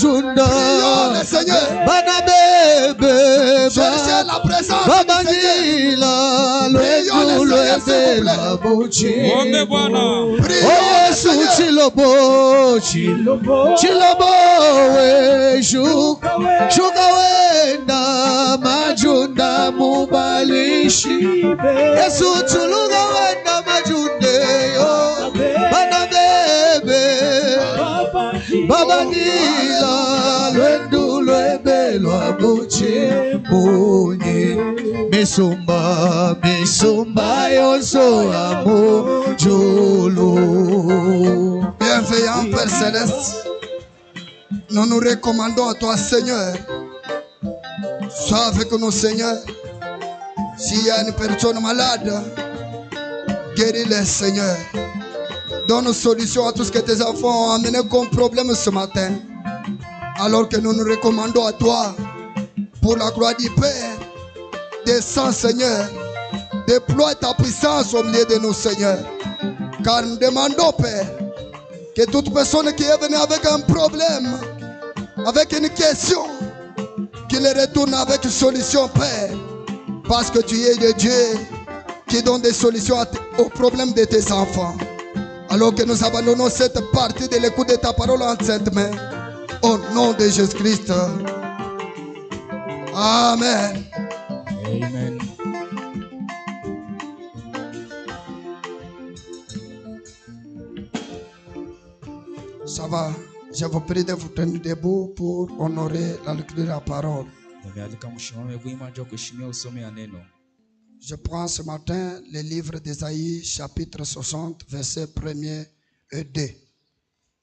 majunda. Prions le Seigneur. Bana bebe Cherchez la présence du babangila lwendu lwende babuchi. Yesu chilobo chilobo we shuka wenda majunda mubalishi. Yesu chuluga wenda majunde yo bana bebe babangila lwendu lwebe lwabuchi bunyi misumba yonso amujulu. Bienveillant Père Céleste, nous nous recommandons à toi Seigneur. Sois avec nous Seigneur. S'il y a une personne malade, guéris-les Seigneur. Donne une solution à tout ce que tes enfants ont amené comme problème ce matin. Alors que nous nous recommandons à toi, pour la gloire du Père, descends Seigneur, déploie ta puissance au milieu de nous Seigneur. Car nous demandons Père, que toute personne qui est venue avec un problème, avec une question, qu'il retourne avec une solution Père. Parce que tu es le Dieu qui donne des solutions aux problèmes de tes enfants. Alors que nous abandonnons cette partie de l'écoute de ta parole en sainte main. Au nom de Jésus-Christ. Amen. Amen. Ça va. Je vous prie de vous tenir debout pour honorer la lecture de la parole. Je prends ce matin le livre d'Ésaïe, chapitre 60, versets 1er et 2.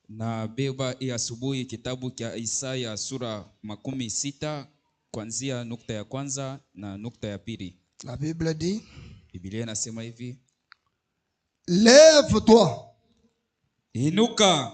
Na beba asubuhi kitabu cha Isaya sura 16 kuanzia nukta ya kwanza na nukta ya pili. La Bible dit, Biblia inasema hivi: lève-toi, inuka,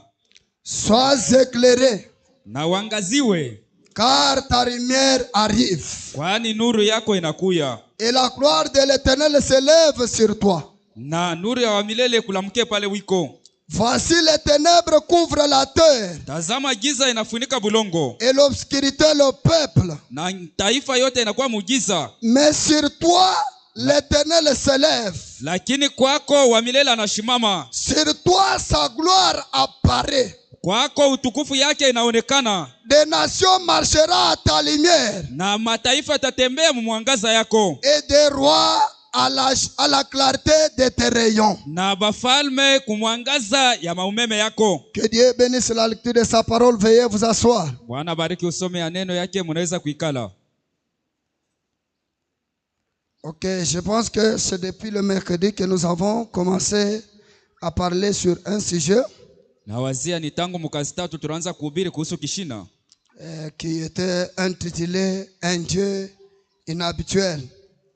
sois éclairé, na uangaziwe, car ta lumière arrive, kwani nuru yako inakuya, et la gloire de l'Éternel se lève sur toi. na nuru ya milele kulamke pale wiko. Voici les ténèbres couvrent la terre, Tazama giza inafunika bulongo, et l'obscurité le peuple. na taifa yote inakuwa mugiza. Mais sur toi l'Éternel se lève, Lakini kwako wa milele anashimama. sur toi sa gloire apparaît. Kwako utukufu yake inaonekana. Des nations marchera à ta lumière, Na mataifa tatembea mwangaza yako. et des rois à la clarté de tes rayons. Na bafalme kumwangaza ya maumeme yako. Que Dieu bénisse la lecture de sa parole. Veuillez vous asseoir. Bwana bariki usome ya neno yake, mnaweza kuikala. Ok, je pense que c'est depuis le mercredi que nous avons commencé à parler sur un sujet Na wazia ni tangu mkazi tatu tunaanza kuhubiri kuhusu kishina qui était intitulé Un Dieu inhabituel.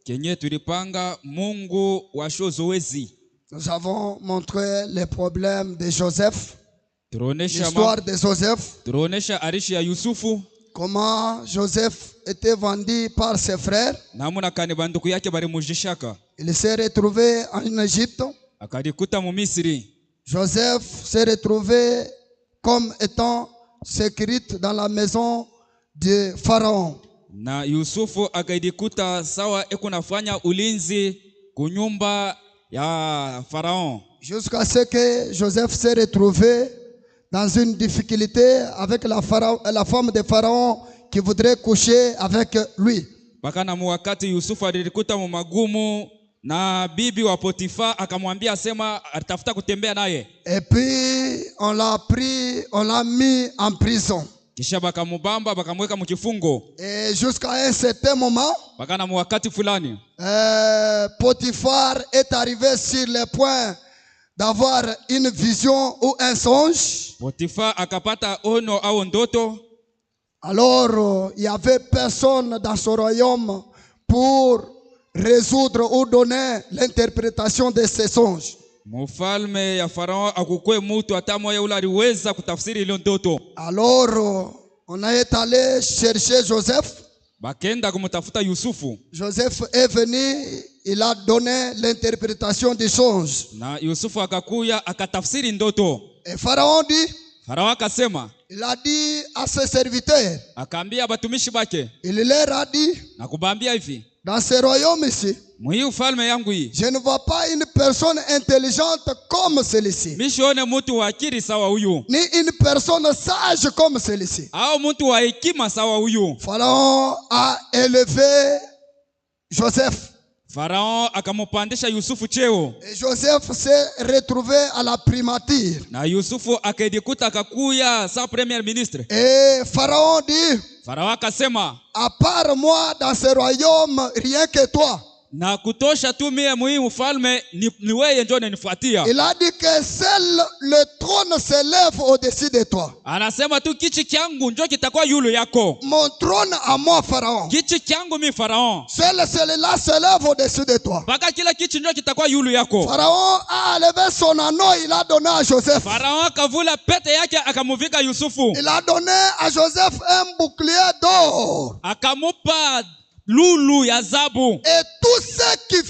kenye tulipanga Mungu wa zoezi. Nous avons montré les problèmes de Joseph, Turonesha l'histoire de Joseph, turonesha arishi ya Yusufu, comment Joseph était vendu par ses frères. namuna kani banduku yake bari mujishaka, Il s'est retrouvé en Égypte. akadikuta mu Misri. Joseph s'est retrouvé comme étant sécurité dans la maison de Pharaon. Na Yusufu akadikuta sawa eko nafanya ulinzi kunyumba ya Faraon. Jusqu'à ce que Joseph s'est retrouvé dans une difficulté avec la femme de Pharaon qui voudrait coucher avec lui. Baka na wakati Yusufu alikuta mu magumu na bibi wa Potifa akamwambia sema atafuta kutembea naye. Et puis on l'a pris, on l'a mis en prison. Kisha bakamubamba bakamweka mkifungo. Et jusqu'à un certain moment, Baka na wakati fulani Potiphar est arrivé sur le point d'avoir une vision ou un songe. Potifa akapata ono au ndoto. Alors, il n'y avait personne dans son royaume pour résoudre ou donner l'interprétation de ces songes. Mfalme ya Farao akukwe mutu hata moja ule aliweza kutafsiri ile ndoto. Alors, on est allé chercher Joseph. Bakenda kumtafuta Yusufu. Joseph est venu, il a donné l'interprétation du songe. Na Yusufu akakuya akatafsiri ndoto. Et Pharaon dit, Farao akasema, Il a dit à ses serviteurs, akaambia batumishi bake il leur a dit, na kubambia hivi, dans ce royaume ici, mwi ufalme yangu hii je ne vois pas une personne intelligente comme celui-ci, mishione mtu wa akili sawa huyu, ni une personne sage comme celui-ci. au mtu wa hekima sawa huyu. Pharaon a élevé Joseph. Farao akamupandisha Yusufu cheo, Et Joseph s'est retrouvé à la primature. na Yusufu akajikuta akakuya sa premier ministre. Et Pharaon dit, Farao akasema, à part moi dans ce royaume, rien que toi. na kutosha tu mie mwi ufalme ni wewe ndio unanifuatia. Il a dit que seul le trône s'élève au-dessus de toi. Anasema tu kichi kyangu ndio kitakuwa yulu yako. Mon trône à moi, Pharaon. Kichi kyangu mi Farao. Seul celui-là s'élève au-dessus de toi. Baka kila kichi ndio kitakuwa yulu yako. Pharaon a levé son anneau, il a donné à Joseph. Farao akavula pete yake akamuvika Yusufu. Il a donné à Joseph un bouclier d'or. Akamupa lulu ya zabu. Et tout ce qui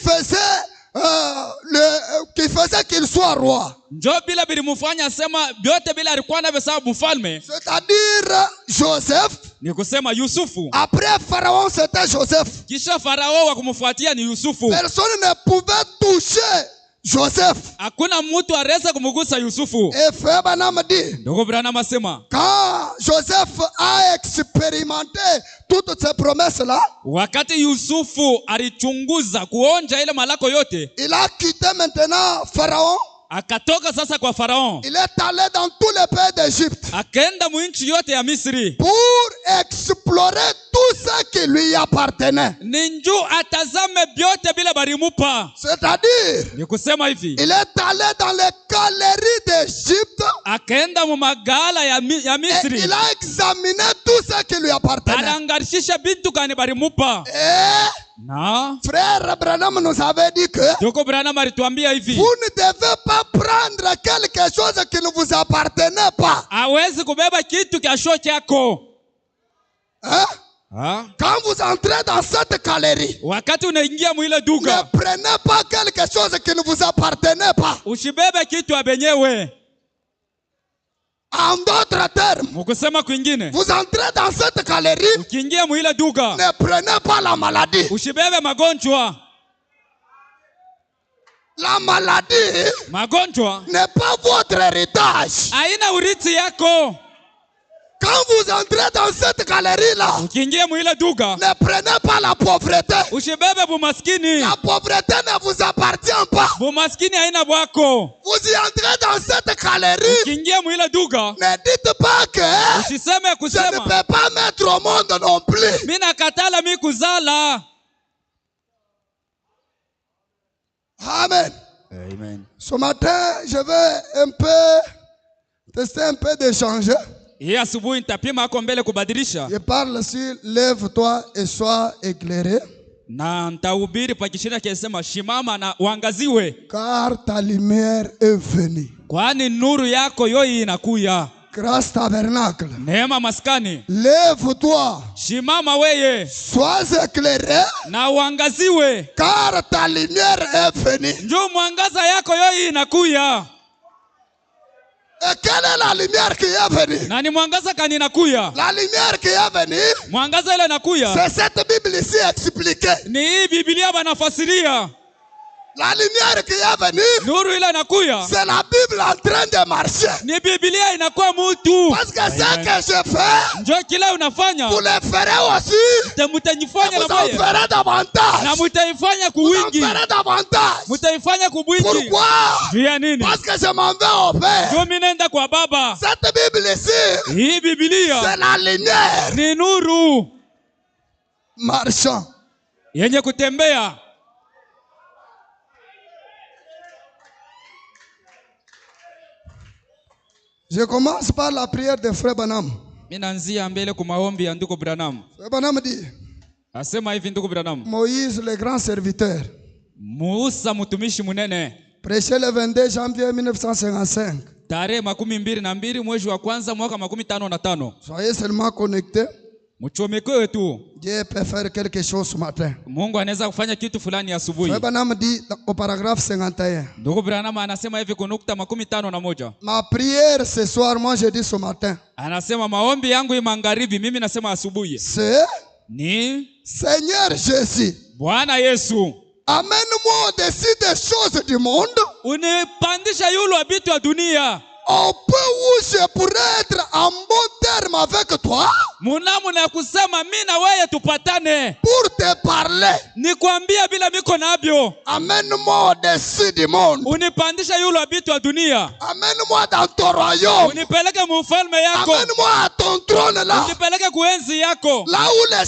faisait qu'il soit roi. Njo bila bilimufanya sema byote bila alikuwa na sababu mfalme. C'est-à-dire Joseph. Ni kusema Yusufu. Après Pharaon, c'était Joseph. Kisha Farao wa kumfuatia ni Yusufu. Personne ne pouvait toucher Joseph. Hakuna mtu areza kumugusa Yusufu. Et Frère Branham dit, Ndugu Branham asema, quand Joseph a expérimenté toutes ces promesses-là, wakati Yusufu alichunguza kuonja ile malako yote, il a quitté maintenant Pharaon. akatoka sasa kwa Farao. Il est allé dans tous les pays d'Égypte Akaenda mwinchi yote ya Misri. pour explorer tout ce qui lui appartenait. Ninju atazame byote bila barimupa. C'est-à-dire, Ni kusema hivi, il est allé dans les galeries d'Égypte akaenda mu magala ya et Misri. il a examiné tout ce qui lui appartenait. Arangarishisha bintu kani barimupa. Et Na Frère Branham nous avait dit que Ndugu Branham alituambia hivi, vous ne devez pas prendre quelque chose qui ne vous appartenait pas. hawezi kubeba kitu kasho chako. Hein? Ha? Quand vous entrez dans cette galerie, Wakati unaingia mwile ne duka, prenez pas quelque chose qui ne vous appartenait pas. usibebe kitu abenyewe. En d'autres termes, Mukusema kwingine, vous entrez dans cette galerie, ukiingia mwile duka, ne prenez pas la maladie. usibebe magonjwa. La maladie Magonjwa n'est pas votre héritage. haina urithi yako. Quand vous entrez dans cette galerie-là, Ukiingia mwile duka, ne prenez pas la pauvreté. usibebe bumaskini. La pauvreté ne vous appartient pas. Bumaskini haina bwako. Vous y entrez dans cette galerie, Ukiingia mwile duka, ne dites pas que usiseme je ne kusema peux pas mettre au monde non plus. mimi nakatala mimi kuzala. Amen. Amen. Ce matin, je vais tester un peu d'échanger. Hii asubuhi nitapima hako mbele kubadilisha, Je parle sur lève-toi et sois éclairé, na nitahubiri pa kishina kinasema shimama na uangaziwe, car ta lumière est venue. kwani nuru yako yoi inakuya. Grâce tabernacle. Neema maskani, Lève-toi, shimama weye sois éclairé, na uangaziwe, car ta lumière est venue. njoo mwangaza yako yoi inakuya. Et quelle est la lumière qui est venue? Na ni mwangaza kani inakuya. La lumière qui est venue, Mwangaza ile inakuya c'est cette Bible ici expliquée. ni hii Biblia banafasiria. La lumière qui est venue, Nuru ile inakuya c'est la Bible en train de marcher. ni Biblia inakuwa mutu. Parce que ce que je fais, Njoo kila unafanya vous le ferez aussi. mutanifanya na Vous en moyo ferez davantage. na mutaifanya Vous en kuwingi, ferez davantage. mutaifanya kubwingi. Pourquoi? Juu ya nini? Parce que je m'en vais au Père. Njoo mimi naenda kwa Baba. Cette Bible ici, Hii c'est Biblia la lumière ni nuru marchant. yenye kutembea. Je commence par la prière de Frère Branham. Mimi naanzia mbele kwa maombi ya ndugu Branham. Frère Branham dit, Asema hivi ndugu Branham, Moïse, le grand serviteur, Musa mtumishi munene, prêché le 22 janvier 1955. tarehe 22 mwezi wa kwanza mwaka 55. Soyez seulement connectés. Mchomekewe tu. Dieu peut faire quelque chose ce matin. Mungu anaweza kufanya kitu fulani asubuhi. Frère Branham dit au paragraphe 51. Ndugu Branham anasema hivi kwa nukta 51. Ma prière ce soir, moi je dis ce matin. Anasema maombi yangu hii magharibi, mimi nasema asubuhi. C'est Ni Seigneur Jésus. Bwana Yesu. Amène-moi au-dessus des choses du monde. Unipandisha yule vitu ya dunia. Au point où je pourrais être en bon terme avec toi. Munamuna ya kusema mimi na wewe tupatane. Pour te parler. Nikwambia bila miko nabyo. Amène-moi au-dessus du monde. Unipandisha yule vitu ya dunia. Amène-moi dans ton royaume. Unipeleke mfalme yako. Amène-moi à ton trône là. Unipeleke kuenzi yako. Là où les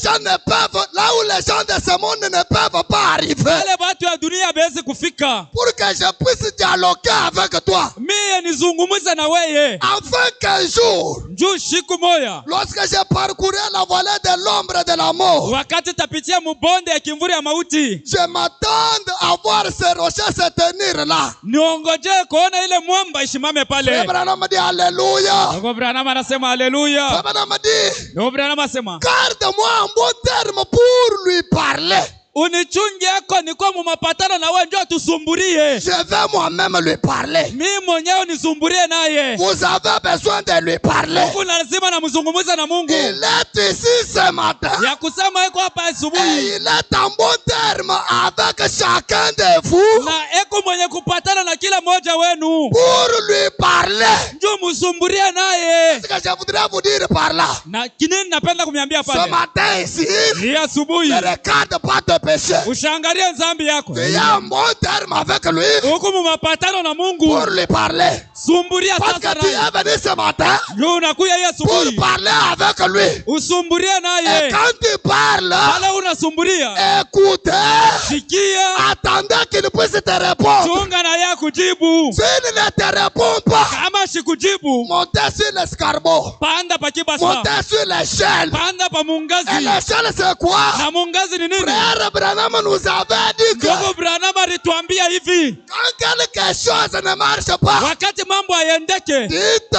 gens de ce monde ne peuvent pas arriver. Wale watu ya dunia bezi kufika. Pour que je puisse dialoguer avec toi. Mie nizungumuze na wewe. Afin qu'un jour, Njoo siku moja. lorsque je parcourais la vallée de l'ombre de la mort, Wakati tapitia mbonde ya kimvuri ya mauti. je m'attends à voir ces rochers se tenir là. Niongoje kuona ile mwamba ishimame pale. Abraham dit alléluia. Ndugu Branham anasema haleluya. Abraham dit, Ndugu Branham anasema garde-moi en bon terme pour lui parler. unichunge yako nikuwa mumapatano na wewe njoo tusumburie. Je vais moi-même lui parler. Mimi mwenyewe nisumburie naye. Vous avez besoin de lui parler. Kuna lazima na mzungumuza na Mungu. Il est ici ce matin. Ya kusema yuko hapa Et asubuhi. il est en bon terme avec chacun de vous Na eko mwenye kupatana na kila mmoja wenu. pour lui parler. Njoo msumburie naye. Ce que je voudrais vous dire par là. Na kinini napenda kumwambia Ce pale. matin ici, Ni asubuhi. ne regarde pas tes péchés. Ushangalie dhambi yako. Tu es en bon terme avec lui Huko mumapatano na Mungu. pour lui parler. Sumburia Parce sasa que tu naye. es venu ce matin Njoo unakuya hii pour asubuhi. parler avec lui. Usumburie Et naye. quand tu parles, Pale unasumburia. écoutez, Sikia. attendez qu'il puisse te répondre. Chunga na yeye kujibu. S'il ne te répond pas, Kama sikujibu, montez sur l'escargot. panda pa kibasa. Montez sur l'échelle. Panda pa Et mungazi. l'échelle, c'est quoi? Na mungazi ni nini? Frère Branham nous avait dit que Ndugu Branham alituambia hivi. quand quelque chose ne marche pas, Wakati mambo hayendeke. dites,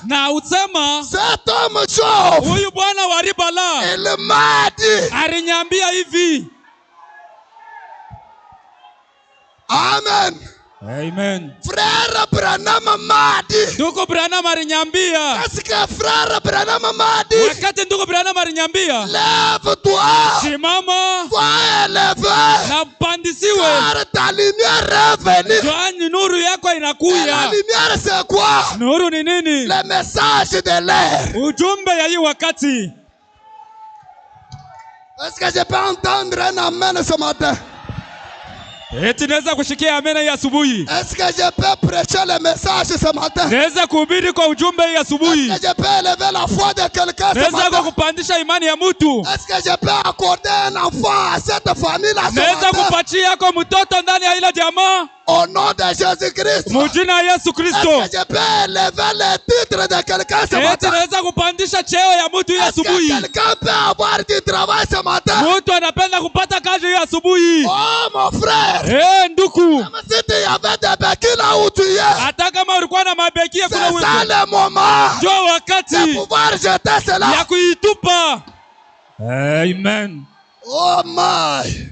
Na usema cet homme chauve, huyu bwana wa Ribala il m'a dit. aliniambia hivi. Amen. Amen. Frère Branham m'a dit. Ndugu Branham aliniambia. Est-ce que frère Branham m'a dit? Wakati ndugu Branham aliniambia. Lève-toi, Simama sois élevé, na pandisiwe. car ta lumière est venue. Kwani nuru yako Et la inakuya. lumière, c'est quoi? Nuru ni nini? Le message de l'air. Ujumbe ya hii wakati. Est-ce que je peux entendre un amen ce matin? Eti naweza kushikia amena hii asubuhi. Est-ce que je peux prêcher le message ce matin? Naweza kuhubiri kwa ujumbe hii asubuhi. Est-ce que je peux élever la foi de quelqu'un ce Naweza kwa matin? kupandisha imani ya mtu. Est-ce que je peux accorder un enfant à cette famille-là ce Naweza matin? kupatia yako mtoto ndani ya ile jamaa. Au nom de Jésus-Christ. Mujina ya Yesu Est-ce Kristo. que je peux élever le titre de quelqu'un ce Eti matin? naweza kupandisha cheo ya mtu hii Est-ce que asubuhi. quelqu'un peut avoir du travail ce matin? Mtu anapenda kupata kazi hii asubuhi. Oh mon frère, Nduku. même si tu y avait des béquilles là où tu es, Hata kama ulikuwa na mabekia kuna c'est ça wewe. le moment Njoo de wakati pouvoir jeter cela. ya kuitupa. Amen. Oh my.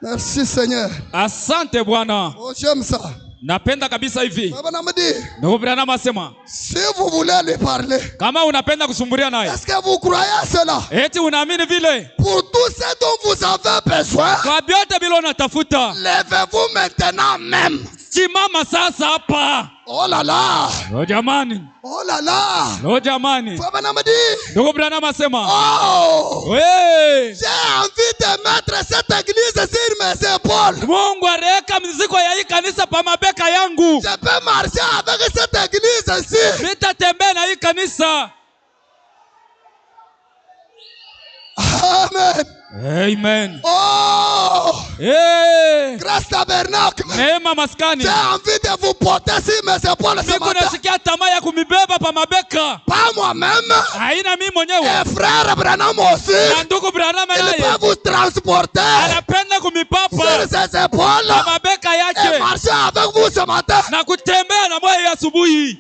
Merci Seigneur. Asante Bwana. Oh, j'aime ça. Napenda kabisa hivi. Baba me dit, Ndugu Branham asema, si vous voulez lui parler, kama unapenda kusumburia naye. est-ce que vous croyez à cela? Eti unaamini vile? Pour tout ce dont vous avez besoin, Kwa vyote vile unatafuta. levez-vous maintenant même. Simama sasa hapa. Oh là là. Lo jamani. Oh là là. Lo jamani. Baba me dit, Ndugu Branham asema, oh, we, j'ai envie de mettre cette église sur mes épaules. Mungu areka mzigo ya hii kanisa pa mabeka yangu. Je peux marcher avec cette église ici. Nitatembea na hii kanisa. Amen. Amen. Oh, grâce tabernacle. Neema maskani. J'ai envie de vous porter sur mes épaules ce Siku matin. nasikia tamaa ya kumibeba pa mabeka. Pas moi-même. Haina mimi mwenyewe. Et frère Branham aussi. Na ndugu Branham Il naye peut vous transporter anapenda kumipapa sur ses épaules pa mabeka et yake marcher avec vous ce matin. na kutembea na moyo asubuhi.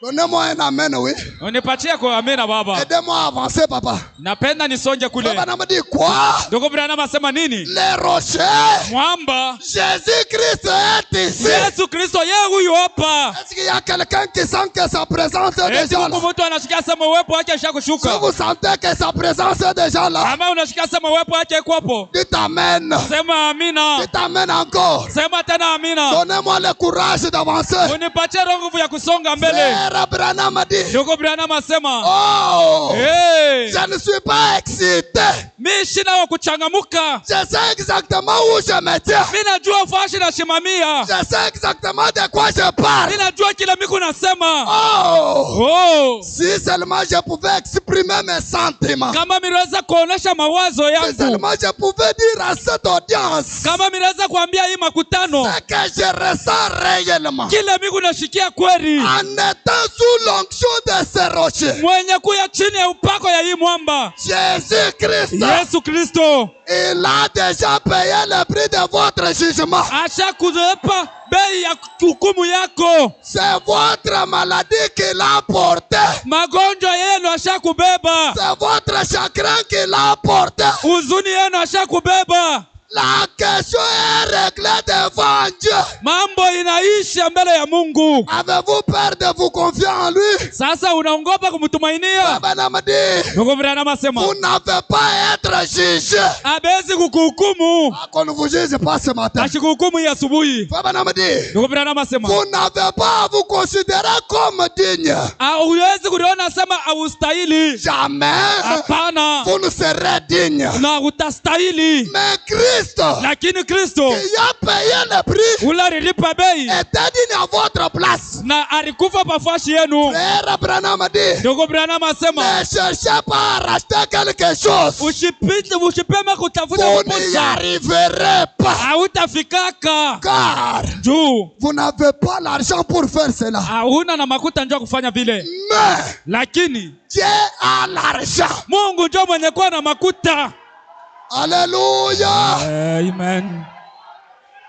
Donnez-moi un amen, oui. Unipatie kwa amena baba. Aidez-moi à avancer, papa. Napenda nisonje kule. Papa m'a dit quoi? Ndugu Branham asema nini? Les rochers. Mwamba. Jésus-Christ est ici. Yesu Kristo yeye huyu hapa. Est-ce qu'il y a quelqu'un qui sent que sa présence est déjà là? Mtu anashikia sema uwepo wake Si ashakushuka. vous sentez que sa présence est déjà là, Kama unashikia sema uwepo wake uko hapo. dites amen. Sema amina. Dites amen encore. Sema tena amina. Donnez-moi le courage d'avancer. Unipatie nguvu ya kusonga mbele. Frère Branham a dit, Ndugu Branham asema, oh, hey, je ne suis pas excité. mimi sina wa kuchangamuka. Je sais exactement où je me tiens. Mimi najua fashi na shimamia. Je sais exactement de quoi je parle. Mimi najua kila miku nasema. Oh, si seulement je pouvais exprimer mes sentiments. Kama miweza kuonesha mawazo Si yangu. seulement je pouvais dire à cette audience Kama miweza kuambia hii makutano. ce que je ressens réellement. Kila miku nashikia kweli. En étant sous l'onction de ces rochers. Mwenye kuya chini ya upako ya hii mwamba. Jésus-Christ. Yesu Kristo. Il a déjà payé le prix de votre jugement. Asha kuzepa bei ya hukumu yako. C'est votre maladie qu'il a porté. Magonjwa yenu asha kubeba. C'est votre chagrin qu'il a porté. Huzuni yenu asha kubeba. La question est réglée devant Dieu. Mambo inaisha mbele ya Mungu. Avez-vous peur de vous confier en lui? Sasa unaongopa kumtumainia? Vous n'avez pas à être jugé. Abezi kukuhukumu. Qu'on ne vous juge pas ce matin. Ashikuhukumu ya asubuhi. Vous n'avez pas à vous considérer comme digne. Hauwezi kuona sema haustahili. Jamais. Hapana. Vous ne serez digne. Na utastahili. Mais Christ, lakini Kristo qui a payé le prix, ulililipa bei, était digne à votre place. na alikufa pafashi yenu. Frère Branham a dit, Ndugu Branham asema, ne cherchez pas à racheter quelque chose. Usipime kutafuta Vous n'y arriverez pas. Hautafikaka. Car juu vous n'avez pas l'argent pour faire cela. Hauna na makuta njoo kufanya vile. Mais lakini Dieu a l'argent. Mungu njoo mwenye kuwa na makuta. Alléluia. Amen.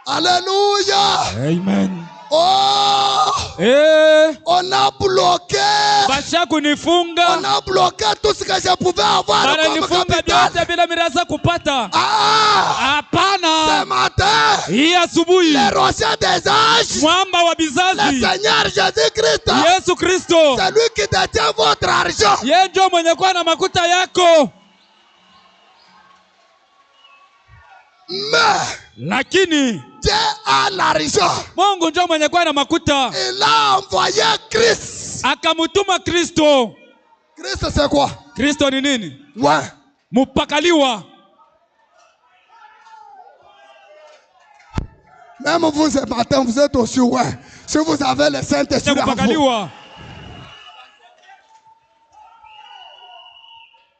Alléluia. Amen. Oh, on a bloqué. Basha kunifunga. On a bloqué tout ce que je pouvais avoir comme capital. Bila mirasa kupata. Hapana. Ce matin, hii asubuhi, le rocher des âges, mwamba wa bizazi, le Seigneur Jésus-Christ, Yesu Kristo, c'est lui qui détient votre argent. Yeye ndio mwenye kuwa na makuta yako. Mais lakini Dieu a l'argent. Mungu ndio mwenye kuwa na makuta. Il a envoyé Christ. Akamutuma Kristo. Christ c'est quoi? Kristo ni nini? Ouais. Mupakaliwa. Même vous ce matin, vous êtes aussi ouais. Si vous avez le Saint-Esprit en vous.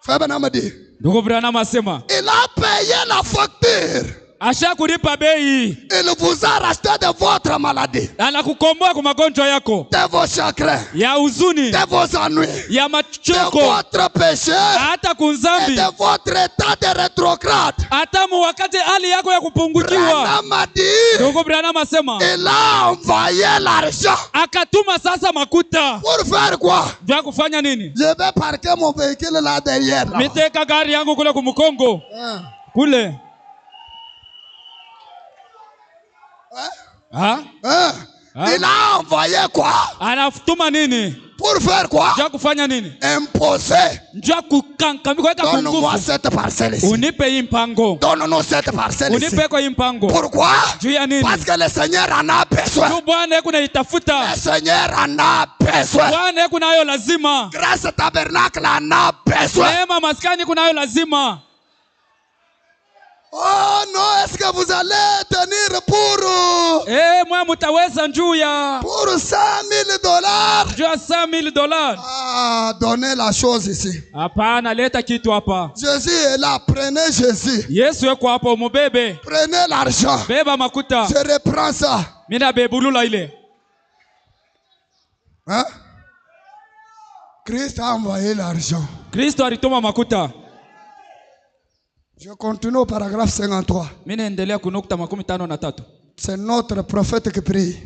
Frère Branham dit, Ndugu Branham asema, il a payé la facture. Asha kulipa bei. Il vous a racheté de votre maladie. Anakukomboa kwa magonjwa yako. De vos chagrins. Ya huzuni. De vos ennuis. Ya machoko. De votre péché. Hata kunzambi. Et de votre état de rétrograde. Hata wakati hali yako ya kupungukiwa. Branham a dit, Ndugu Branham asema, il a envoyé l'argent. Akatuma sasa makuta. Pour faire quoi? Vya kufanya nini? Je vais parquer mon véhicule là derrière. Miteka gari yangu kule kumukongo. Kule. Il a envoyé quoi? Anatuma nini? Pour faire quoi? Vya kufanya nini? Imposer. Njia kukangamika kuweka kunguvu. Donne-moi cette parcelle ici. Unipe hii mpango. Donne-nous cette parcelle ici. Unipe kwa hii mpango. Pourquoi? Juu ya nini? Parce que le Seigneur en a besoin. Juu Bwana kuna itafuta. Le Seigneur en a besoin. Bwana kuna hayo lazima. Grâce tabernacle en a besoin. Neema maskani kuna hayo lazima. Oh non, est-ce que vous allez tenir pour... mwa mutaweza njuu ya... Pour $100,000. Njuu ya $100,000. Ah, donnez la chose ici. Hapana, leta kitu hapa. Jésus est là, prenez Jésus. Yesu yuko hapo, mubebe. Prenez l'argent. Beba makuta. Je reprends ça. Mina bebulula ile. Hein? Christ a envoyé l'argent. Kristo alituma makuta. Je continue au paragraphe 53. Minaendelea kunukta 53. C'est notre prophète qui prie.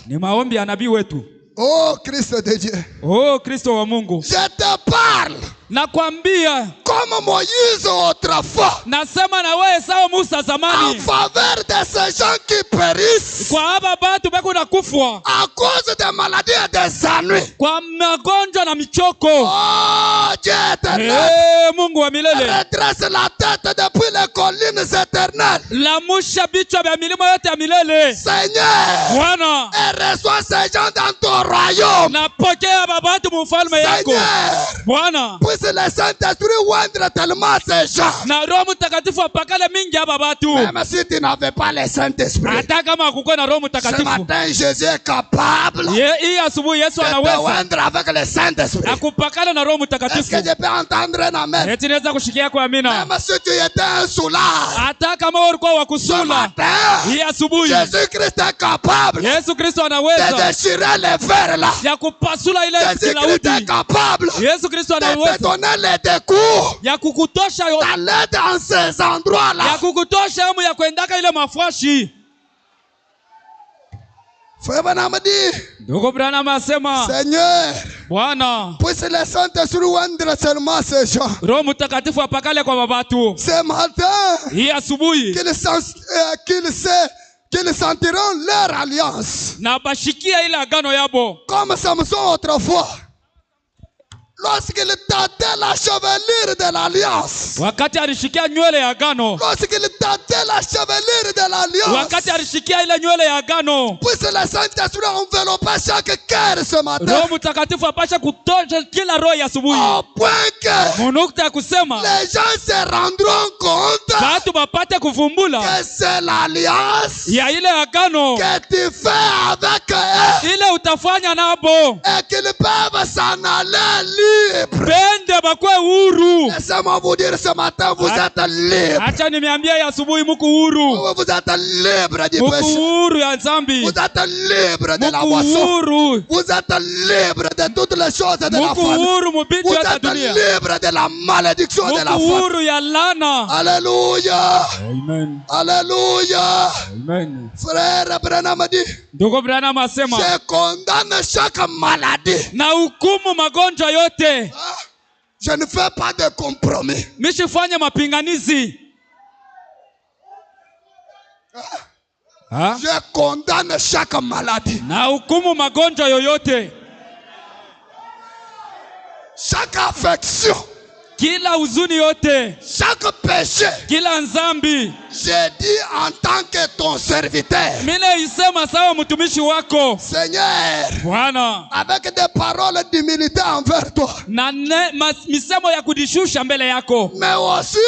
Ni maombi ya nabii wetu. Oh Christ de Dieu. Oh Kristo wa Mungu. Je te parle. Nakwambia Comme Moïse autrefois. nasema na wewe sawa Musa En zamani. faveur de ces gens qui périssent. Kwa haba batu beko na kufwa. À cause des maladies et des ennuis. Kwa magonjwa na michoko. Oh Dieu éternel. Mungu wa milele. Redresse la tête depuis les collines éternelles. Lamusha bichwa vya milima yote ya milele. Seigneur. Bwana. Et reçois ces gens dans ton royaume. Napokea babatu mfalme yako. Seigneur. Bwana. Puisse le Saint-Esprit oindre tellement ces gens. Na Roho Mtakatifu apakale mingi hapa batu. Même si tu n'avais pas le Saint-Esprit. Hata kama hakukuwa na Roho Ce Mtakatifu. matin, Jésus est capable Hii asubuhi Yesu de te anaweza oindre avec le Saint-Esprit. akupakala na Roho Est-ce Mtakatifu. que je peux entendre un amen? Eti naweza kushikia kwa amina. Même si tu étais un soulard. Hata kama ulikuwa wa Ce kusula. matin, Hii asubuhi Jésus-Christ est capable Yesu Kristo de anaweza déchirer les verres là. ya kupasula ile Jésus-Christ est kilaudi. capable Yesu Kristo de te anaweza donner les découps. ya kukutosha D'aller dans ces endroits-là. ya kukutosha hamu ya kuendaka ile mafwashi. Frère Branham dit, Ndugu Branham asema, Seigneur, Bwana, puisse le Saint-Esprit oindre seulement ces gens. Roho Mtakatifu apakale kwa babatu. Ce matin, Hii asubuhi qu'ils sentiront leur alliance. na bashikia ile agano yabo. Comme Samson autrefois. Lorsqu'il tâtait la chevelure de l'alliance. Wakati alishikia nywele ya agano. Lorsqu'il tâtait la chevelure de l'alliance. Wakati alishikia ile nywele ya agano. Puisse le Saint-Esprit envelopper chaque cœur ce matin. Roho Mtakatifu apasha kutosha kila roho ya asubuhi. Au point que Munukta ya kusema les gens se rendront compte watu bapate kuvumbula que c'est l'alliance ya ile agano que tu fais avec eux ile utafanya nabo et qu'ils peuvent s'en aller libres. bende bakwe huru. Laissez-moi vous dire ce matin, vous êtes libres. Acha nimeambia ya asubuhi muku huru. Vous êtes libres du Muku péché. huru ya zambi. Vous êtes libres de la Muku boisson. huru. Vous êtes libres de toutes les choses de la Muku famille. huru mubitu Vous ya êtes dunia. libres de la malédiction de la Muku famille. huru ya lana. Alléluia. Amen. Alléluia. Amen. Frère Branham dit, Ndugu Branham asema, je condamne chaque maladie. na hukumu magonjwa yote. Je ne fais pas de compromis. Mishifanya mapinganizi. Je condamne chaque maladie. Na hukumu magonjwa yoyote. Chaque affection. Kila huzuni yote. Chaque péché. Kila nzambi. J'ai dit en tant que ton serviteur. Mina isema sawa mtumishi wako. Seigneur. Bwana. Avec des paroles d'humilité envers toi. Na misemo ya kudishusha mbele yako. Mais aussi.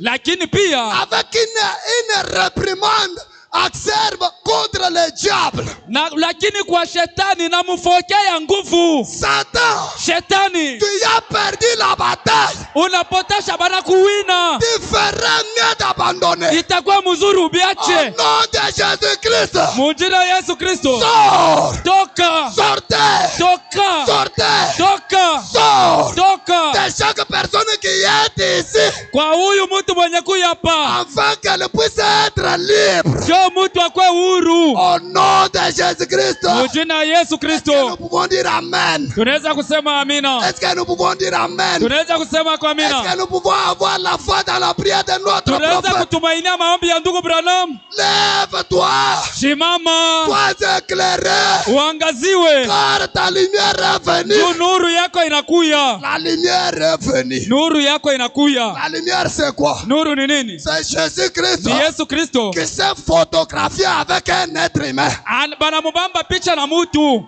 Lakini pia. Avec une réprimande acerbe contre le diable. Na lakini kwa shetani na mfokea nguvu. Satan. Shetani. Tu as perdu la bataille. Unapotesha bana kuwina. Tu ferais mieux d'abandonner. Itakuwa mzuri ubiache. Au nom de Jésus-Christ. Mujina Yesu Kristo. Sors. Toka. Sortez. Toka. Sortez. Toka. Sors. Toka. De chaque personne qui est ici. Kwa huyu mtu mwenye kuyapa. Afin qu'elle puisse être libre. Jo mtu akwe huru. Au nom de Jésus-Christ. Mujina Yesu Kristo. Nous pouvons dire amen. Tunaweza kusema amina. Est-ce que nous pouvons dire amen? Tunaweza kusema kwa Est-ce amina. que nous pouvons avoir la foi dans la prière de notre Tunaweza prophète? kutumainia maombi ya ndugu Branham. Lève-toi. Shimama. Sois éclairé. Uangaziwe. Car ta lumière est venue. Nuru yako inakuya. La lumière est venue. Nuru yako inakuya. La lumière c'est quoi? Nuru ni nini? C'est Jésus-Christ Ni Yesu Kristo. qui s'est photographié avec un être humain. Banamubamba picha na mutu.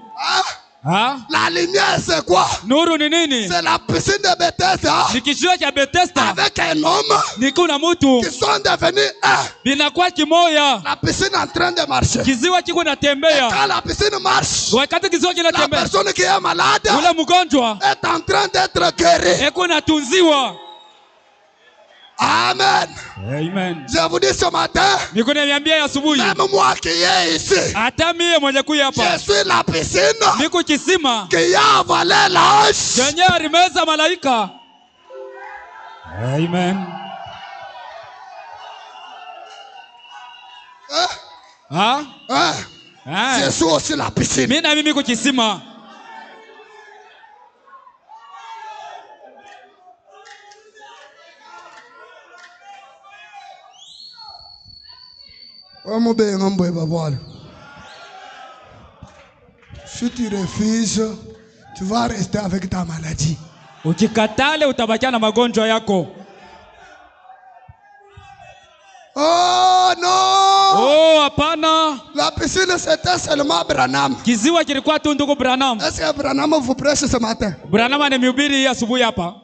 Ah? La lumière c'est quoi? Nuru ni nini? C'est la piscine de Bethesda Ni kishua cha Bethesda. avec un homme Ni kuna mutu. qui sont devenus un. Binakuwa kimoya. La piscine est en train de marcher. Kiziwa kiko Et natembea. quand la piscine marche, Wakati kiziwa la kinatembea. personne qui est malade Ule mgonjwa est en train d'être guérie. eko natunziwa. Amen. Amen. Je vous dis ce matin, Niko niambia asubuhi. même moi qui est ici, Hata mie mwenye kuya je hapa. suis la piscine Niko kisima. qui a avalé l'ange. Jenye alimeza malaika. Amen. Hein? Je Je suis aussi la piscine. Mimi na mimi niko kisima. Si tu refuses, tu vas rester avec ta maladie. Ukikatale utabakia na magonjwa yako. Oh non! Oh, hapana. La piscine c'était seulement Branham. Kiziwa kilikuwa tu ndugu Branham. Est-ce que Branham vous prêche ce matin? Branham anamhubiri asubuhi hapa.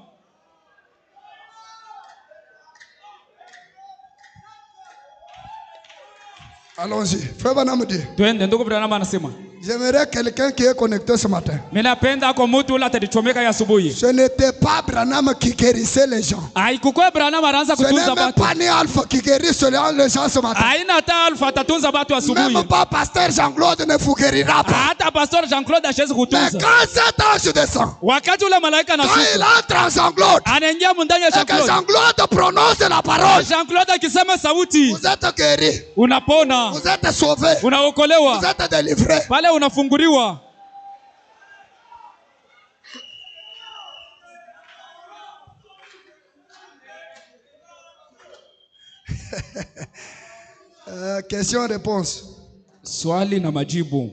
Allons-y. Frère Branham dit. Twende, ndugu Branham anasema. J'aimerais quelqu'un qui est connecté ce matin. Mimi napenda kwa mtu ule atachomeka ya asubuhi. Ce n'était pas Branham qui guérissait les gens. Haikuwa Branham anaanza Ce n'est kutunza même watu. pas ni Alpha qui guérit les gens ce matin. Haina hata Alpha atatunza watu asubuhi. Même pas Pasteur Jean-Claude ne vous guérira pas. Hata Pastor Jean-Claude ashezi Mais kutunza. quand cet ange descend, Wakati ule malaika quand il anashuka, entre en Jean-Claude, anaingia ndani ya et que Jean-Claude. Jean-Claude prononce la parole, Jean-Claude akisema sauti, vous êtes guéri, unapona, vous êtes sauvé, unaokolewa, vous êtes délivré. pale unafunguliwa. Question-réponse. Swali na majibu.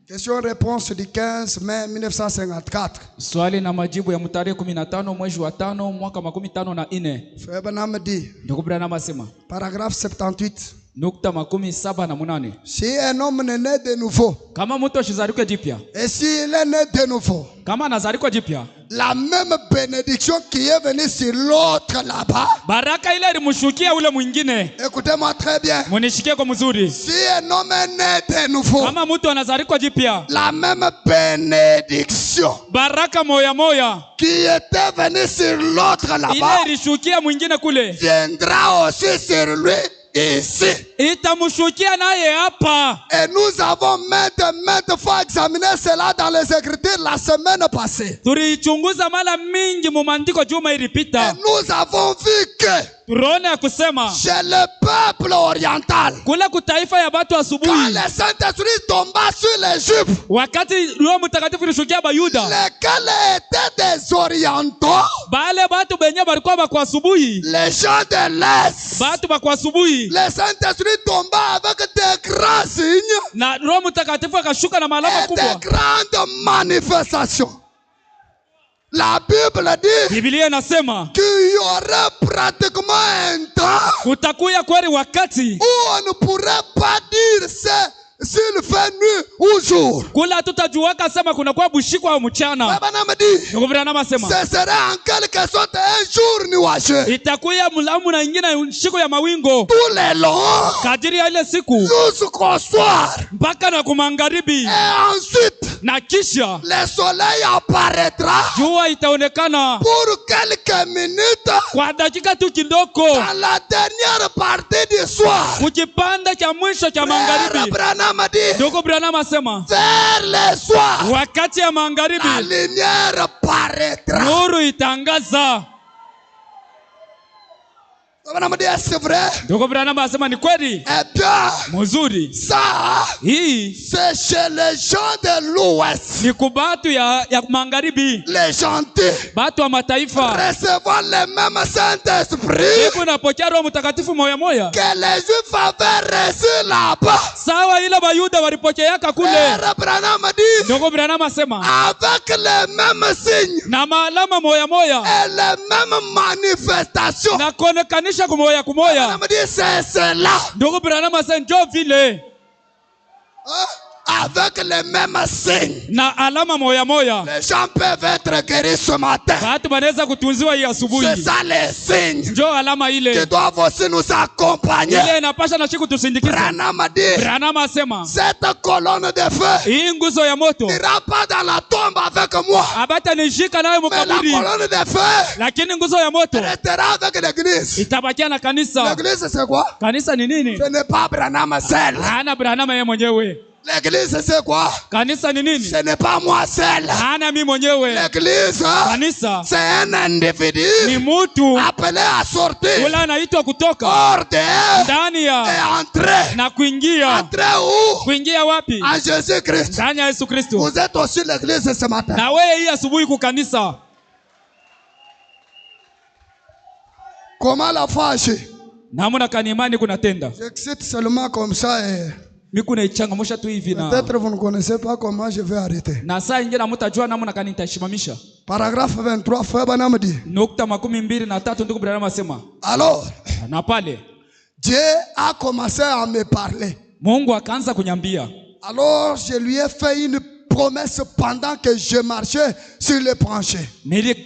Question-réponse du 15 mai 1954. Swali na majibu ya tarehe 15 mwezi wa 5 mwaka 54. Frère Branham dit, Ndugu Branham asema, paragraphe 78. nukta 78. Si un homme est né de nouveau, Kama mtu ashizalika jipya, et s'il est né de nouveau, kama anazalika jipya, la même bénédiction qui est venue sur l'autre là-bas, baraka ile ilimshukia ule mwingine. écoutez-moi très bien. Munishikie kwa mzuri. Si un homme est né de nouveau, Kama mtu anazalika jipya, la même bénédiction baraka moya moya qui était venue sur l'autre là-bas ile ilishukia mwingine kule, viendra aussi sur lui ici. itamshukia naye hapa. Et nous avons maintes fois examiné cela dans les Écritures la semaine passée. Tulichunguza mara mingi mu maandiko juma Et ilipita. nous avons vu que Tuliona ya kusema chez le peuple oriental, kule kutaifa ya batu quand asubuhi, le Saint-Esprit tomba sur l'Égypte, wakati Roho Mtakatifu ilishukia Bayuda, lesquels étaient des orientaux, bale batu benye balikuwa bakwa asubuhi, les gens de l'Est, batu bakwa asubuhi, le Saint-Esprit tomba avec des grands signes na Roho Mtakatifu akashuka na malama et kubwa. des grandes manifestations. La Bible dit Biblia inasema qu'il y aurait pratiquement un temps kutakuya kweli wakati où on ne pourrait pas dire s'il fait nuit ou jour. kula hatutajuaka sema kuna kwa bushiko au mchana. Branham dit, Ndugu Branham asema ce serait en quelque sorte un jour nuageux. itakuya mlamu na ingine shiko ya mawingo Tous les longs kadiri ya ile siku jusqu'au soir. mpaka na kumangaribi, Et ensuite, na kisha le soleil apparaîtra jua itaonekana pour quelques minutes kwa dakika tu kidogo dans la dernière partie du soir. kukipanda cha mwisho cha Frère magharibi. Branham dit, Ndugu Branham asema vers le soir, wakati ya la magharibi lumière paraîtra. nuru itangaza. Branham dit, c'est vrai? Ndugu Branham asema ni kweli Eh bien, mzuri. ça, Hii c'est chez les gens de l'Ouest, ni kubatu ya magharibi, les gentils, batu wa mataifa recevant le même Saint-Esprit iko napokea Roho Mtakatifu moya moya, que les Juifs avaient reçu là-bas. sawa ile Bayuda walipokeaka kule. Frère Branham dit, Ndugu Branham asema avec les mêmes signes na maalama moya moya et les mêmes manifestations. na kuonekanisha kumoya kumoya. Branham dit, c'est cela. Ndugu Branham asema njo vile Avec les mêmes signes, na alama moya moya les gens peuvent être guéris ce matin. batu banaweza kutunziwa hii C'est asubuhi. ça les signes Njo alama qui ile doivent aussi nous accompagner. ile inapasha na siku tusindikize. Branham dit, Branham asema cette colonne de feu hii nguzo ya moto n'ira pas dans la tombe avec moi. abata nishika nayo Mais la mukaburi, colonne de feu lakini nguzo ya moto restera avec l'église. itabakia na kanisa. L'église, c'est quoi? Kanisa ni nini? Ce n'est pas Branham seul. Hana Branham yeye mwenyewe. L'église, c'est quoi? Kanisa ni nini? Ce n'est pas moi seul. Hana mimi mwenyewe. L'église, Kanisa c'est un individu ni mutu appelé à sortir ule anaitwa kutoka hors d'elle ndani et ya entrer. na kuingia. Entrer où? Kuingia wapi? En Jésus-Christ. Ndani ya Yesu Kristo. Vous êtes aussi l'église ce matin. Na wewe hii asubuhi ku kanisa. Comment la foi agit? namuna kanimani kunatenda. J'excite seulement comme ça et Mikuna ichangamsha tu hivi na. peut-être vous ne connaissez pas comment je vais arrêter. Na saa ingine mtajua namuna kani nitashimamisha. Paragraphe 23 Frère Branham dit. Nukta 23 ndugu Branham asema. Alors, Na pale Dieu a commencé à me parler. Mungu akaanza kunyambia. Alors, je lui ai fait une promesse pendant que je marchais sur le plancher.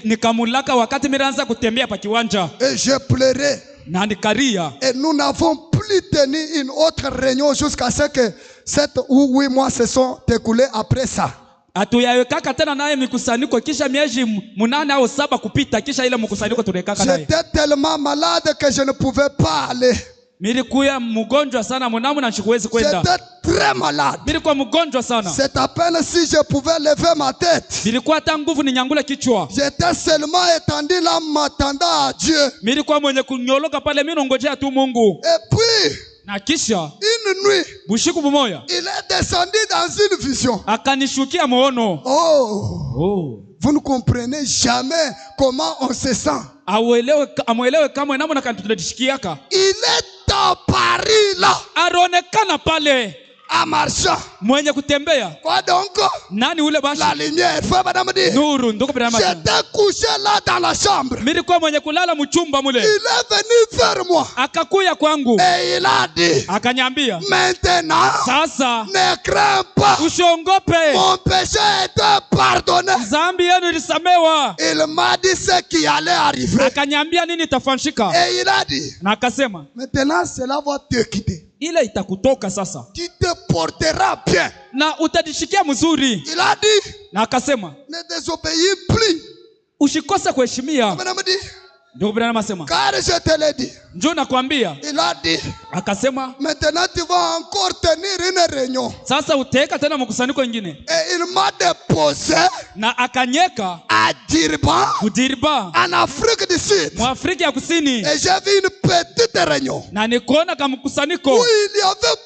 Nikamulaka wakati miraanza kutembea pa kiwanja. Et je pleurais. Na nikaria. Et nous n'avons plus tenu une autre réunion jusqu'à ce que 7 ou 8 mois se sont écoulés après ça. Atuyawekaka tena naye mikusanyiko kisha miezi 8 au 7 kupita kisha ile mkusanyiko turekaka naye. J'étais tellement malade que je ne pouvais pas aller. Nilikuwa mgonjwa sana mnamu na sikuwezi kwenda. J'étais très malade. Nilikuwa mgonjwa sana. C'est à peine si je pouvais lever ma tête. Nilikuwa hata nguvu ninyangule kichwa. J'étais seulement étendu là m'attendant à Dieu. Nilikuwa mwenye kunyoloka pale mimi nongojea tu Mungu. Et puis, Na kisha une nuit, bushiku bumoya il est descendu dans une vision. akanishukia muono. Oh, vous ne comprenez jamais comment on se sent. Amuelewe kama namna kanitutishikiaka. Il est apparu là, Aronekana pale en marchant. mwenye kutembea. Quoi donc? Nani ule bashi? La lumière. Frère Branham dit. Nuru ndugu Branham. J'étais couché là dans la chambre. Nilikuwa mwenye kulala mchumba mule. Il est venu vers moi. Akakuya kwangu. Et il a dit. Akanyambia. Maintenant. Sasa. Ne crains pas. Usiongope. Mon péché est pardonné. Zambi yenu ilisamewa. Il m'a dit ce qui allait arriver. Akanyambia nini itafanshika. Et il a dit. Na akasema. Maintenant cela va te quitter. Ile itakutoka sasa. Tu te porteras bien. Na utajishikia mzuri. Il a dit. Na akasema. Ne désobéis plus. Usikose kuheshimia. Ndugu Branham asema. Car je te l'ai dit. Njoo nakwambia. Il a dit. Akasema. Maintenant tu vas encore tenir une réunion. Sasa uteka tena mkusanyiko ingine. Et il m'a déposé. Na akanyeka. À Dirba. Kudirba. En Afrique du Sud. Mwafrika ya kusini. Et j'ai vu une petite réunion. Na nikaona kama mkusanyiko. Où il y avait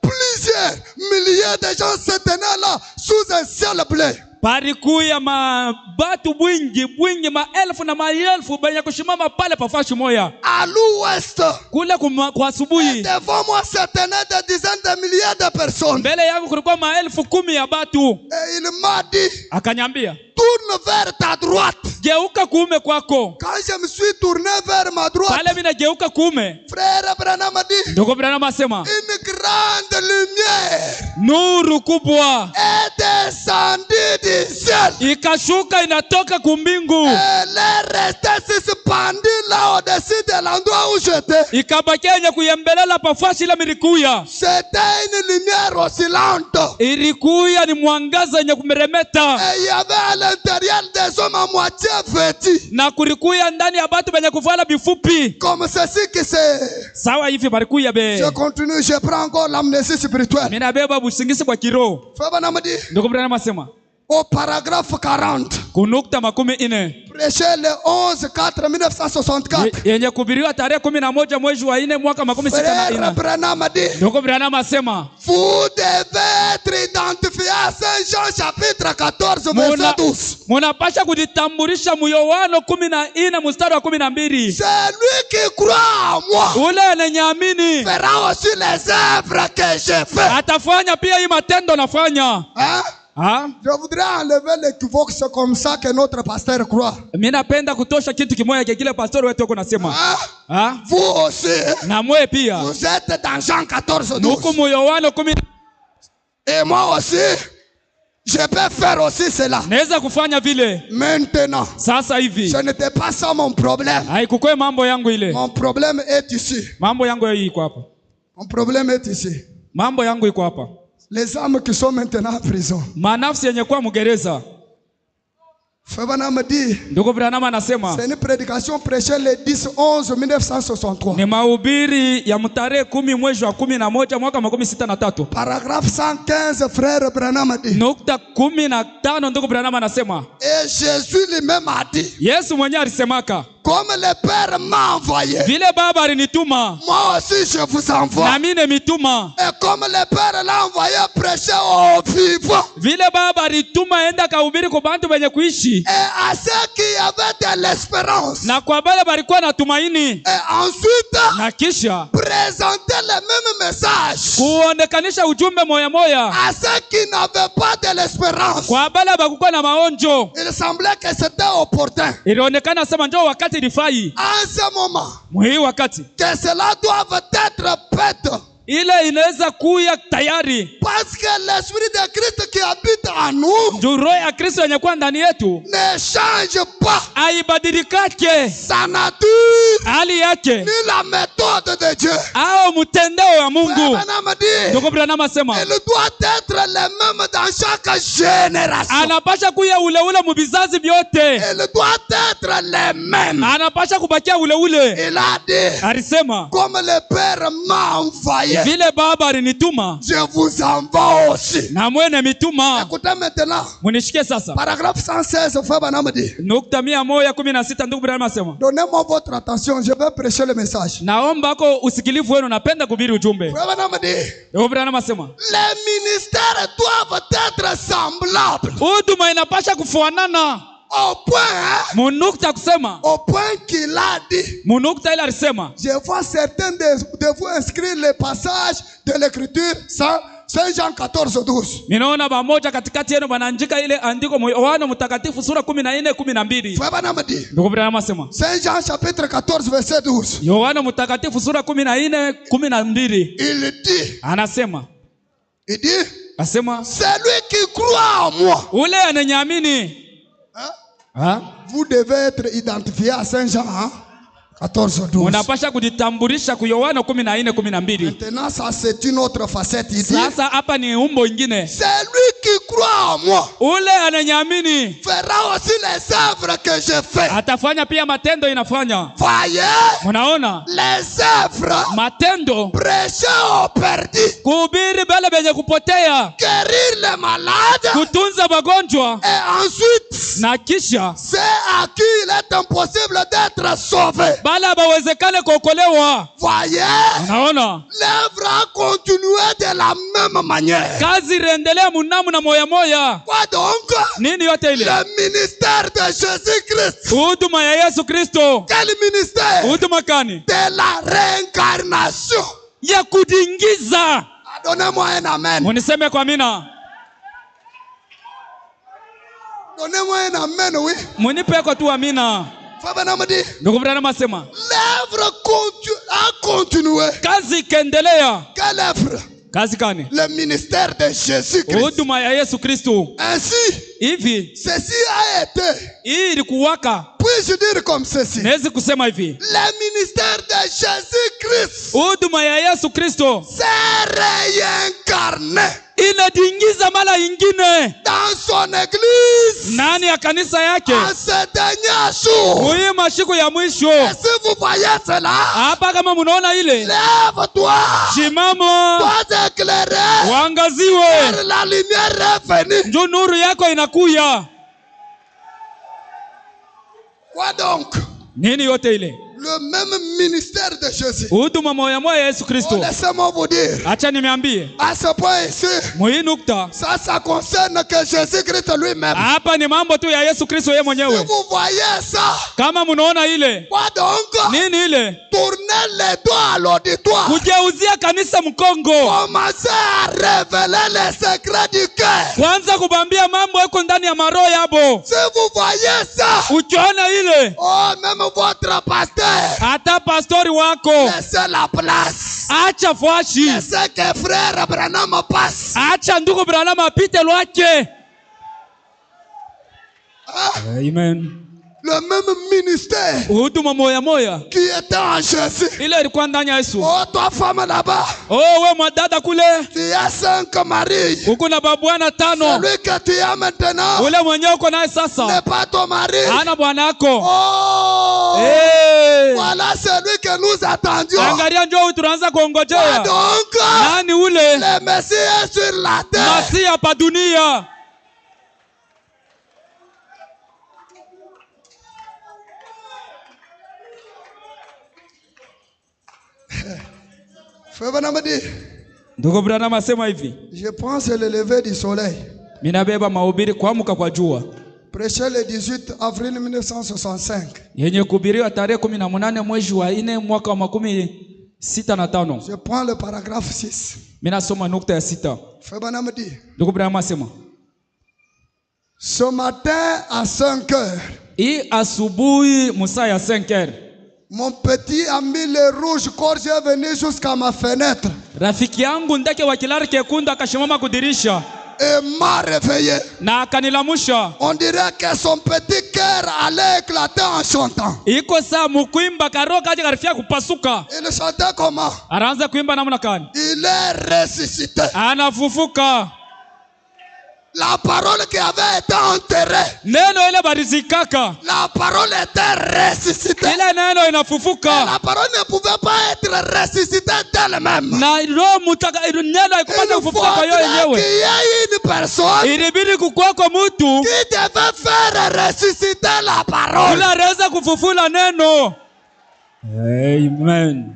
plusieurs milliers de gens se tenaient là sous un ciel bleu. Parikuya mabatu bwingi maelfu na maelfu benye kushimama pale pafashi moya. À l'ouest. Kule kwa asubuhi. Devant moi se tenaient des dizaines de milliers de personnes. Mbele yangu kulikuwa maelfu 10 ya batu. Et il m'a dit. Akanyambia. Tourne vers ta droite. Geuka kuume kwako. Quand je me suis tourné vers ma droite. Pale mimi nageuka kuume. Frère Branham a dit. Ndugu Branham asema. Une grande lumière. Nuru kubwa. Est descendue du ciel. Ikashuka inatoka kumbingu. Elle est restée suspendue là au-dessus de l'endroit où j'étais. Ikabakia yenye kuyembelela pafashi ile milikuya. C'était une lumière oscillante. Ilikuya ni mwangaza yenye kumeremeta. Et il y avait à l'intérieur des hommes à moitié vêtus. Na kulikuya ndani ya batu benye kuvala bifupi. Comme ceci qui c'est. Sawa hivi barikuya be. Je continue, je prends encore l'amnésie spirituelle. Mimi nabeba busingisi kwa kiroho. Frère Branham dit. Ndugu Branham asema. Au paragraphe 40. Kunukta 40. Prêché le 11/4/1964. Yenye kubiriwa tarehe 11 mwezi wa 4 mwaka 64. Frère Branham a dit. Ndugu Branham asema. Vous devez être identifié à Saint Jean chapitre 14 verset 12. Munapasha kujitambulisha mu Yohana 14 mstari wa 12. Celui qui croit en moi. Ule ananiamini. Fera aussi les œuvres que j'ai fait. Atafanya pia hii matendo nafanya. Hein? Ah? Je voudrais enlever l'équivoque, c'est comme ça que notre pasteur croit. Mimi napenda kutosha kitu kimoja kile pastori wetu anasema. Ah? Vous aussi. Na mwe pia. Vous êtes dans Jean 14:12. Nuko mu Yohana 10. Et moi aussi, je peux faire aussi cela. Naweza kufanya vile. Maintenant. Sasa hivi. Ce n'était pas ça mon problème. Haikukwe mambo yangu ile. Mon problème est ici. Mambo yangu iko hapa. Mon problème est ici. Mambo yangu iko hapa. Les âmes qui sont maintenant en prison. Manafsi yenye kwa mgereza. Frère Branham dit. Ndugu Branham anasema. C'est une prédication prêchée le 10/11/1963. Ni mahubiri ya mtarehe 10 mwezi wa 11 mwaka 63. Paragraphe 115 frère Branham dit. Nukta 15 ndugu Branham anasema. Et Jésus lui-même a dit. Yesu mwenyewe alisemaka. Comme le Père m'a envoyé, vile Baba alinituma moi aussi je vous envoie. na mimi nimetuma. Et comme le Père l'a envoyé prêcher aux vivants, Vile Baba alituma enda kahubiri kwa bantu wenye kuishi, et à ceux qui avaient de l'espérance, na kwa bale balikuwa na tumaini, et ensuite na kisha présenter le même message kuonekanisha ujumbe moya moya à ceux qui n'avaient pas de l'espérance. kwa bale bakukuwa na maonjo. Il semblait que c'était opportun Ilionekana sema njoo wakati ilifai, en ce moment muhii wakati que cela doit être fait, ile inaweza kuya tayari, parce que l'esprit de Christ qui habite en nous juu roho ya Kristo yenye kuwa ndani yetu ne change pas haibadilikake sa nature hali yake ni la méthode de Dieu. au mtendeo wa Mungu. Branham dit, Ndugu Branham asema il doit être le même dans chaque génération. anapasha kuya ule ule mubizazi vyote, Il doit être le même. anapasha kubakia ule ule. Il a dit, Alisema comme le Père m'a envoyé, vile Baba alinituma je vous envoie aussi. na mwene mituma. Écoutez maintenant, Munishike sasa, paragraphe 116, Frère Branham dit, nukta 116. Ndugu Branham asema donnez-moi votre attention, je vais prêcher le message. naomba ko usikilivu wenu, napenda kubiri ujumbe. Frère Branham dit, Ndugu Branham asema les ministères doivent être semblables huduma inapasha kufuanana au point, munukta kusema au point qu'il a dit. munukta ile alisema. Je vois certains de vous inscrire les passages de l'écriture Saint Jean 14:12. Ninaona bamoja katikati yenu banaandika ile andiko Yohana Mtakatifu sura 14:12. Frère Branham dit, Ndugu Branham asema Saint Jean chapitre 14 verset 12. Yohana Mtakatifu sura 14:12. Il dit, Anasema celui qui croit en moi. ule ananyamini. Hein? Vous devez être identifié à Saint Jean 14:12. Unapasha kujitambulisha ku Yohana 14:12. Maintenant ça c'est une autre facette. Il dit, Sasa hapa ni umbo ingine. celui qui croit en moi Ule ananyamini fera aussi les œuvres que je fais. atafanya pia matendo inafanya. Voyez, Munaona les œuvres, matendo, prêcher aux perdus, kuhubiri bale benye kupotea, guérir les malades, kutunza magonjwa, et ensuite na kisha c'est à qui il est impossible d'être sauvé. bala bawezekane kuokolewa. Voyez, Unaona l'œuvre a continué de la même manière. kazi irendelea munamu na moya moya. Quoi donc? Nini yote ile? Le ministère de Jésus-Christ. Huduma ya Yesu Kristo. Quel ministère? Huduma kani? De la réincarnation. Ya kudingiza. Donnez-moi un amen. Muniseme kwa mina. Donnez-moi un amen, oui. Munipe kwa tu amina. Ndugu Branham asema l'œuvre a continué. kazi ikaendelea. Quelle œuvre? Kazi kani? Le ministère de Jésus-Christ. Huduma ya Yesu Kristo. Ainsi, Hivi ceci a été. hii ilikuwaka. Puis-je dire comme ceci? Naweza kusema hivi. Le ministère de Jésus-Christ. Huduma ya Yesu Kristo s'est réincarné. inadingiza mara ingine Dans son église. ndani ya kanisa yake En ce dernier jour. muhimu mashiku ya mwisho. Et si vous voyez cela, Hapa kama munaona ile, lève-toi. simama Sois éclairé. uangaziwe, Car la lumière est venue. njoo nuru yako inakuya. Quoi donc? Nini yote ile? Le même ministère de Jésus. Huduma moya moya ya Yesu Oh, Kristo. laissez-moi vous dire. Acha nimeambie À ce point ici, muhii nukta ça concerne que Jésus-Christ lui-même. hapa ni mambo tu ya Yesu Kristo yeye Si mwenyewe. vous voyez ça, Kama munaona ile, quoi donc? nini ile? Tournez les doigts à l'auditoire. Kujeuzia kanisa mkongo, Commencez à révéler les secrets du cœur. kwanza kubambia mambo yako ndani ya maroho yabo. Si vous voyez ça, Ukiona ile, oh, même votre pasteur, hata pastori wako laissez la place. acha fwashi, Laissez que frère Branham passe. acha ndugu Branham apite lwake. Amen. Le même ministère Huduma moya moya qui était en Jésus. ile ilikuwa ndani ya Yesu. Oh, toi femme là-bas, Oh, we mwadada kule, tu as 5 maris. uko na babwana 5. Celui que tu as maintenant Ule mwenyewe uko naye sasa n'est pas ton mari. hana bwana yako. Oh, Hey. voilà celui que nous attendions. Angalia njoo tunaanza Quoi kuongojea. donc? Nani ule? Le Messie est sur la terre. Masihi hapa dunia. Frère Branham dit, Ndugu Branham asema hivi, je pense le lever du soleil. minabeba mahubiri kuamka kwa jua. Prêché le 18 avril 1965. Yenye kuhubiriwa tarehe 18 mwezi wa 4 mwaka wa 65. Je prends le paragraphe 6. Mina soma nukta ya 6. Frère Branham dit, Ndugu Branham asema, ce matin à 5 heures, hii asubuhi musaa ya 5h, mon petit ami le rouge gorge est venu jusqu'à ma fenêtre rafiki yangu ndeke wa kilari kekundu akashimama kudirisha et m'a réveillé. na akanilamusha. On dirait que son petit cœur allait éclater en chantant. Iko saa mukuimba karoka aje karifia kupasuka. Il chantait comment? Anaanza kuimba namna gani? Il est ressuscité. Anafufuka. La parole qui avait été enterrée, Neno ile barizikaka, la parole était ressuscitée. ile neno Et inafufuka. la parole ne pouvait pas être ressuscitée d'elle-même. Na roho mutaka neno haikupata Il kufufuka kwa faudrait yeye qu'il yenyewe. y ait une personne Ilibidi kukwako mtu qui devait faire ressusciter la parole. ila aweza kufufula neno. Amen.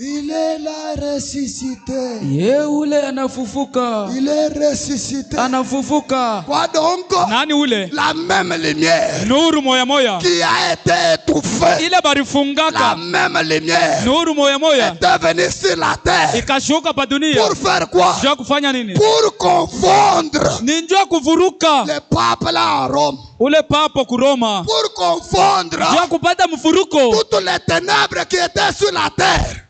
Il est là ressuscité. Ye ule anafufuka. Il est ressuscité. Anafufuka. Quoi donc? Nani ule? La même lumière Nuru moya moya. qui a été étouffée. Ile La barifungaka. même lumière Nuru moya moya. est venue sur la terre. Ikashuka pa dunia. Pour faire quoi? Njoo kufanya nini? Pour confondre Ni njoo kuvuruka. les papes là en Rome. Ule papo kuroma. Pour confondre Njoo kupata mfuruko. toutes les ténèbres qui étaient sur la terre.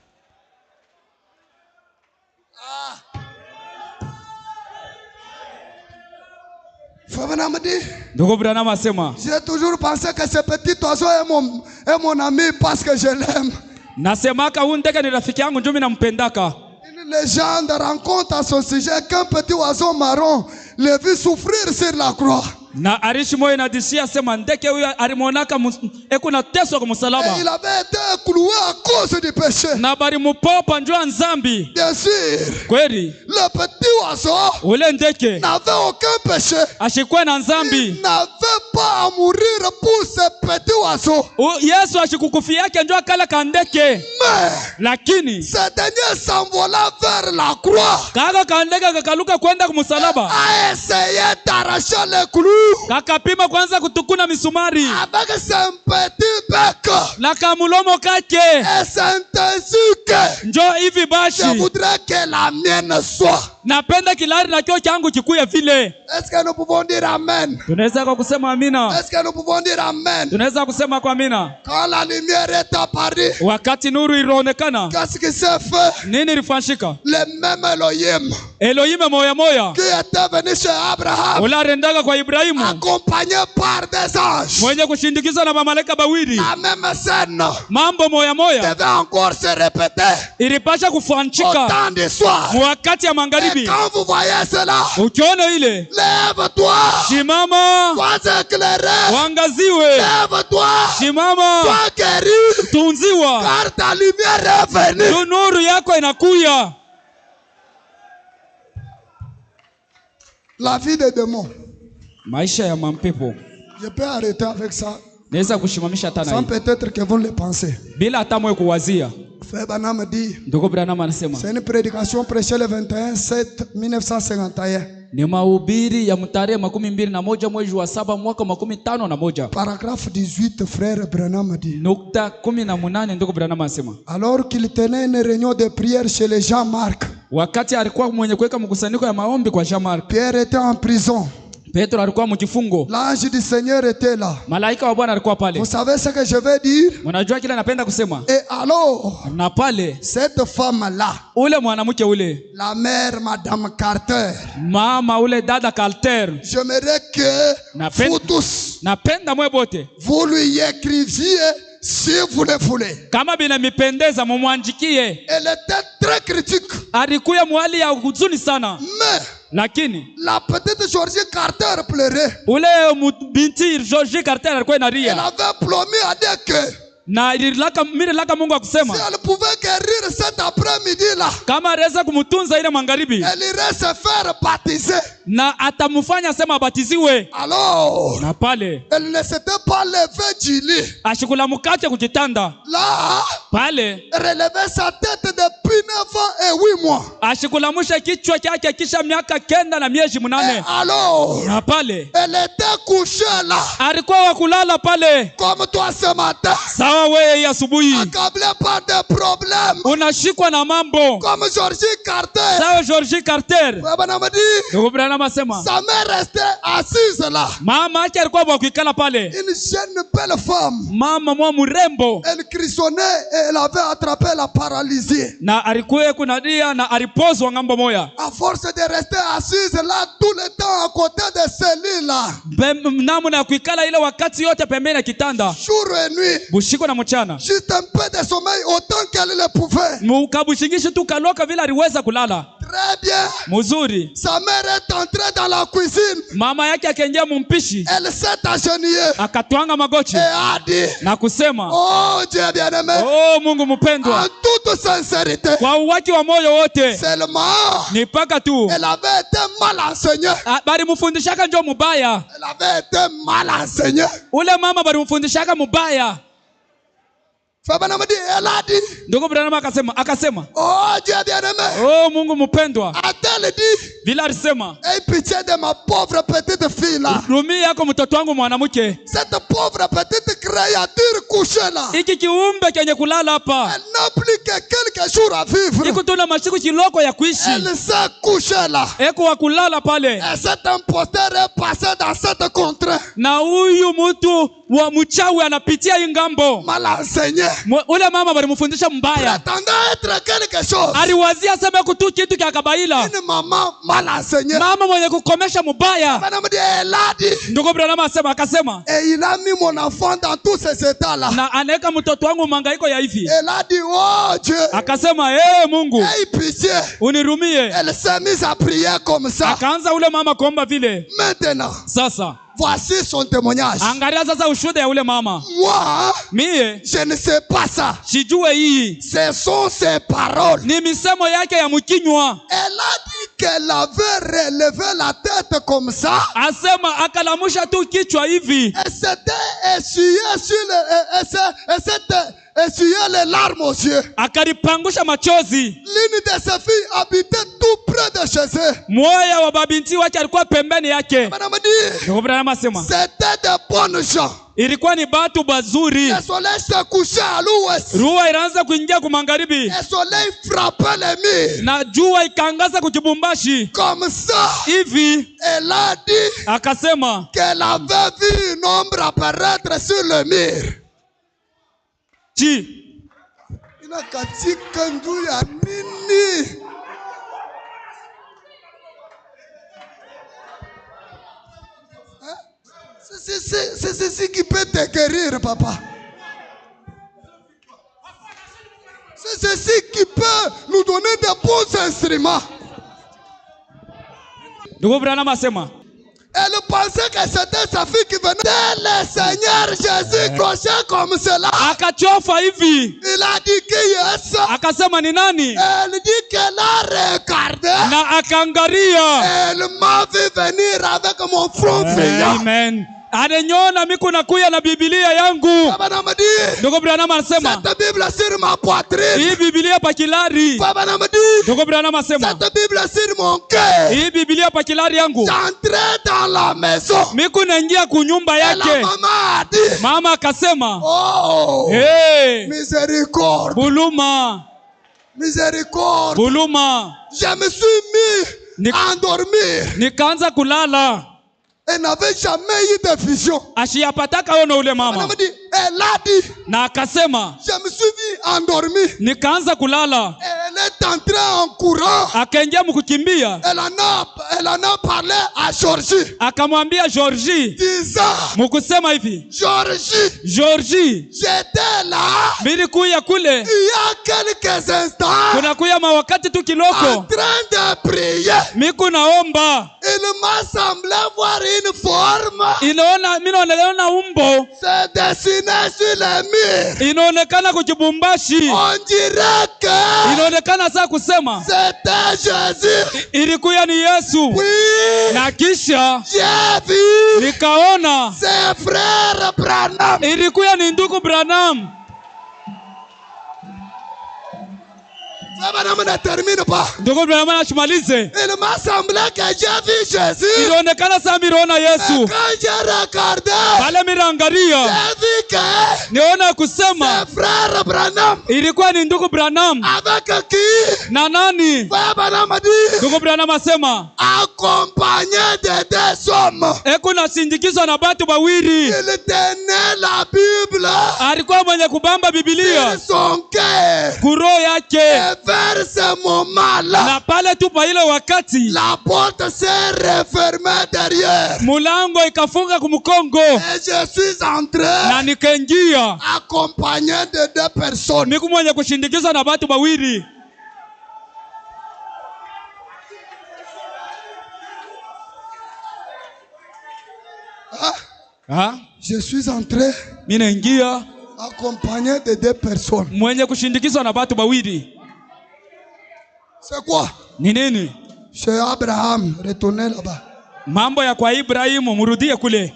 Frère Branham dit, Ndugu Branham asema, j'ai toujours pensé que ce petit oiseau est mon ami parce que je l'aime. nasemaka huyu ndege ni rafiki yangu njoo mimi nampendaka. Une légende raconte à son sujet qu'un petit oiseau marron le vit souffrir sur la croix. Na arishi moyo inadisia sema ndeke huyo alimonaka ekuna teso kwa Et msalaba. il avait été cloué à cause du péché. Na bari mupopa njoo nzambi. Bien sûr, Kweli le petit oiseau ule ndeke n'avait aucun péché. ashikwe na nzambi. Il n'avait pas à mourir pour ce petit oiseau. Yesu ashikukufia yake njoo akala kandeke. Mais Lakini ce dernier s'envola vers la croix. kaka kandeke kakaluka kwenda kwa msalaba. A essayé d'arracher les clous Kakapima kwanza kutukuna misumari. avec son petit bec. Na kamulomo kake. Et c'est ainsi que Njoo hivi je bashi. voudrais que la mienne soit. Napenda kilari na kio changu kikuye vile. Est-ce que nous pouvons dire Amen? Tunaweza kwa kusema amina. Est-ce que nous pouvons dire Amen? Tunaweza kusema kwa amina. Quand la lumière est apparue, Wakati nuru ilionekana, qu'est-ce qui s'est fait? nini ilifanyika? Le même Elohim Elohim moya moya. qui était venu chez Abraham, Ula rendaga kwa Ibrahimu. accompagné par des anges. Mwenye kushindikizwa na mamalaika bawili. La même scène Mambo moya moya. devait encore se répéter Ilipasha au kufanyika temps du soir. wakati ya Et magharibi. quand vous voyez cela, Ukiona ile, lève-toi, simama, sois éclairé, wangaziwe. lève-toi, Simama, sois guéri, tunziwa. car ta lumière est venue. Nuru yako inakuya. La vie des démons. Maisha ya mampepo. Je peux arrêter avec ça, Naweza kushimamisha hata sans na hii. peut-être que vous le pensez. Bila hata moyo kuwazia. Frère Branham dit, Ndugu Branham anasema, c'est une prédication prêchée le 21/7/1951. ni mahubiri ya mtarehe 21 mwezi wa 7 mwaka 51. Paragraphe 18, frère Branham dit, Nukta 18 ndugu Branham anasema, alors qu'il tenait une réunion de prière chez les Jean-Marc, wakati alikuwa mwenye kuweka mkusanyiko ya maombi kwa Jean-Marc, Pierre était en prison. Petro alikuwa mkifungo. L'ange du Seigneur était là. Malaika wa Bwana alikuwa pale. Vous savez ce que je vais dire? Mnajua kile napenda kusema? Et alors, Na pale cette femme-là, ule mwanamke ule, la mère Madame Carter, mama ule dada Carter, j'aimerais que vous tous, napenda mwe bote vous lui écriviez si vous le voulez. kama bila mipendeza mumwanjikie. Elle était très critique. Alikuya mwali ya huzuni sana, Mais lakini la petite Georgie Carter pleurait. ule binti Georgie Carter alikuwa Elle inalia avait promis à dire que Na ililaka Mungu akusema si elle pouvait guérir cet après-midi là, kama reza kumutunza ile magharibi, elle irait se faire baptiser. na atamfanya sema abatiziwe. Alors, Na pale elle ne s'était pas levée du lit. ashikula mkate kujitanda Là, pale, relevait sa tête depuis 9 ans et 8 mois. ashikulamusha kichwa chake kisha miaka 9 na miezi Et 8. alors, Na pale elle était couchée là, alikuwa wakulala pale comme toi ce matin, sawa wewe asubuhi, accablée par des problèmes, unashikwa na mambo comme Georgie Carter. sawa Georgie Carter. Bwana dit, Ndugu Branham asema sa mère restait assise là. mama yake alikuwa bwakuikala pale, Une jeune belle femme. mama mwa mrembo, Elle crissonnait et elle avait attrapé la paralysie. na alikuwa kunadia na alipozwa ngambo moya. À force de rester assise là tout le temps à côté de ce lit là, Namna ya kuikala ile wakati yote pembeni ya kitanda, jour et nuit, bushiko na mchana, juste un peu de sommeil autant qu'elle le pouvait. mukabushingishi tu kaloka vile aliweza kulala Très bien. mzuri. Sa mère est entrée dans la cuisine. Mama yake akaingia mumpishi, Elle s'est agenouillée akatwanga magoti et a dit, na kusema, oh Dieu bien-aimé, oh Mungu en mpendwa, toute sincérité, kwa uwaki wa moyo wote, seulement ni paka tu elle avait été mal enseignée. bari mufundishaka njo mubaya. Elle avait été mal enseignée. Ule mama bari mufundishaka mubaya. Elle a dit, Ndugu Branham akasema, oh Dieu bien-aimé, oh Mungu mpendwa, a-t-elle dit, vile alisema, aie pitié de ma pauvre petite fille là. rumi yako mtoto wangu mwanamke, Cette pauvre petite créature couchée là, iki kiumbe kenye kulala hapa, elle n'a plus que quelques jours à vivre. iko tuna masiku kiloko ya kuishi, Elle s'est couchée là. eko wa kulala pale, Et cet imposteur est passé dans cette contrée. na huyu mtu wa mchawi anapitia hii ngambo. Mal enseigné. Ule mama bari mfundisha mbaya, Prétendant être quelque chose. aliwazia sema kutu kitu kya kabaila, Une maman mal enseignée. mama mwenye kukomesha mubaya. Madame dit, elle a dit, Ndugu Branham akasema, et il a mis mon enfant dans tous ces états-là. na anaweka mtoto wangu mangaiko ya hivi. Elle a dit, oh Dieu, Akasema, Mungu aie pitié. unirumie. Elle s'est mise à prier comme ça. Akaanza ule mama kuomba vile. Maintenant, Sasa voici son témoignage. angalia sasa ushuhuda ya ule mama. Moi, Mie je ne sais pas ça. sijue hii Ce sont ses paroles. ni misemo yake ya mkinywa. Elle a dit qu'elle avait relevé la tête comme ça. Asema akalamusha tu kichwa hivi, Elle s'était essuyée sur elle s'était essuyé les larmes aux yeux. akalipangusha machozi. L'une de ses filles habitait tout près de chez eux. Moya wa babinti wake alikuwa pembeni yake. Madame dit, Ndugu Branham asema c'était de bonnes gens. ilikuwa ni batu bazuri. Le soleil se couchait à l'ouest. Rua iraanza kuingia kumagharibi Le soleil frappait les murs. na jua ikaangaza kukibumbashi Comme ça, hivi. elle a dit Akasema qu'elle avait vu une ombre apparaître sur le mur. chi Inakatika njuu ya nini? C'est ceci qui peut te guérir, papa. C'est ceci qui peut nous donner de bons instruments. Ndugu Branham asema Elle pensait que c'était sa fille qui venait. C'est le Seigneur Jésus crochet comme cela. akachofa hivi. Il a dit que yes. Akasema ni nani? Elle dit qu'elle a regardé. Na akaangalia. Elle m'a vu venir avec mon front brillant. Amen. Adenyona miku nakuya na Biblia yangu. Baba m'a dit, Ndugu Branham anasema cette Bible sur ma poitrine. hii Biblia pakilari. Baba m'a dit, Ndugu Branham anasema cette Bible sur mon cœur. hii Biblia pakilari yangu. J'entrais dans la maison. Miku naingia kunyumba Et la yake. maman a dit, Mama akasema oh, hey, miséricorde, buluma, miséricorde. buluma. Je me suis mis à endormir. Nikaanza kulala. Elle n'avait jamais eu de vision. Ashiyapataka ono ule Elle mama. m'a dit, elle a dit, Na akasema je me suis vu endormi. nikaanza kulala. Elle est entrée en courant. akaingia mkukimbia, Elle en a parlé à Georgie. akamwambia Georgie Disant, mkusema hivi, Georgie, j'étais là. nilikuya kule, Il y a quelques instants. kunakuya mawakati tu En kiloko, train de prier. miku naomba, Il m'a semblé voir une forme inaona umbo se dessiner sur les murs. inaonekana kujibumbashi, On dirait que inaonekana saa kusema c'était Jésus. ilikuya ni Yesu. Puis, Na kisha j'ai vu nikaona ses frères Branham. ilikuya ni ndugu Branham. Ça va, ne termine pas. Ndugu Branham anachimalize, Il m'a semblé que j'ai vu Jésus. ilionekana saa miriona Et Yesu quand j'ai regardé, pale mirangaria, j'ai vu que niona kusema ses frères Branham, ilikuwa ni ndugu Branham. avec qui Na nani? Frère Branham a dit, Ndugu Branham asema accompagné de deux hommes. eko nasindikizwa na batu bawili, Il tenait la Bible alikuwa mwenye kubamba Biblia sur son cœur. kuro yake, Et vers ce moment-là, na pale tu pa ile wakati la porte s'est refermée derrière. mulango ikafunga kumkongo, Et je suis entré na nikaingia accompagné de deux personnes. niku mwenye kushindikizwa na batu bawili. Je suis entré Minaingia accompagné de deux personnes. mwenye kushindikizwa na batu bawili. C'est quoi? Ni nini? Chez Abraham, retournez là-bas. Mambo ya kwa Ibrahimu, murudie kule.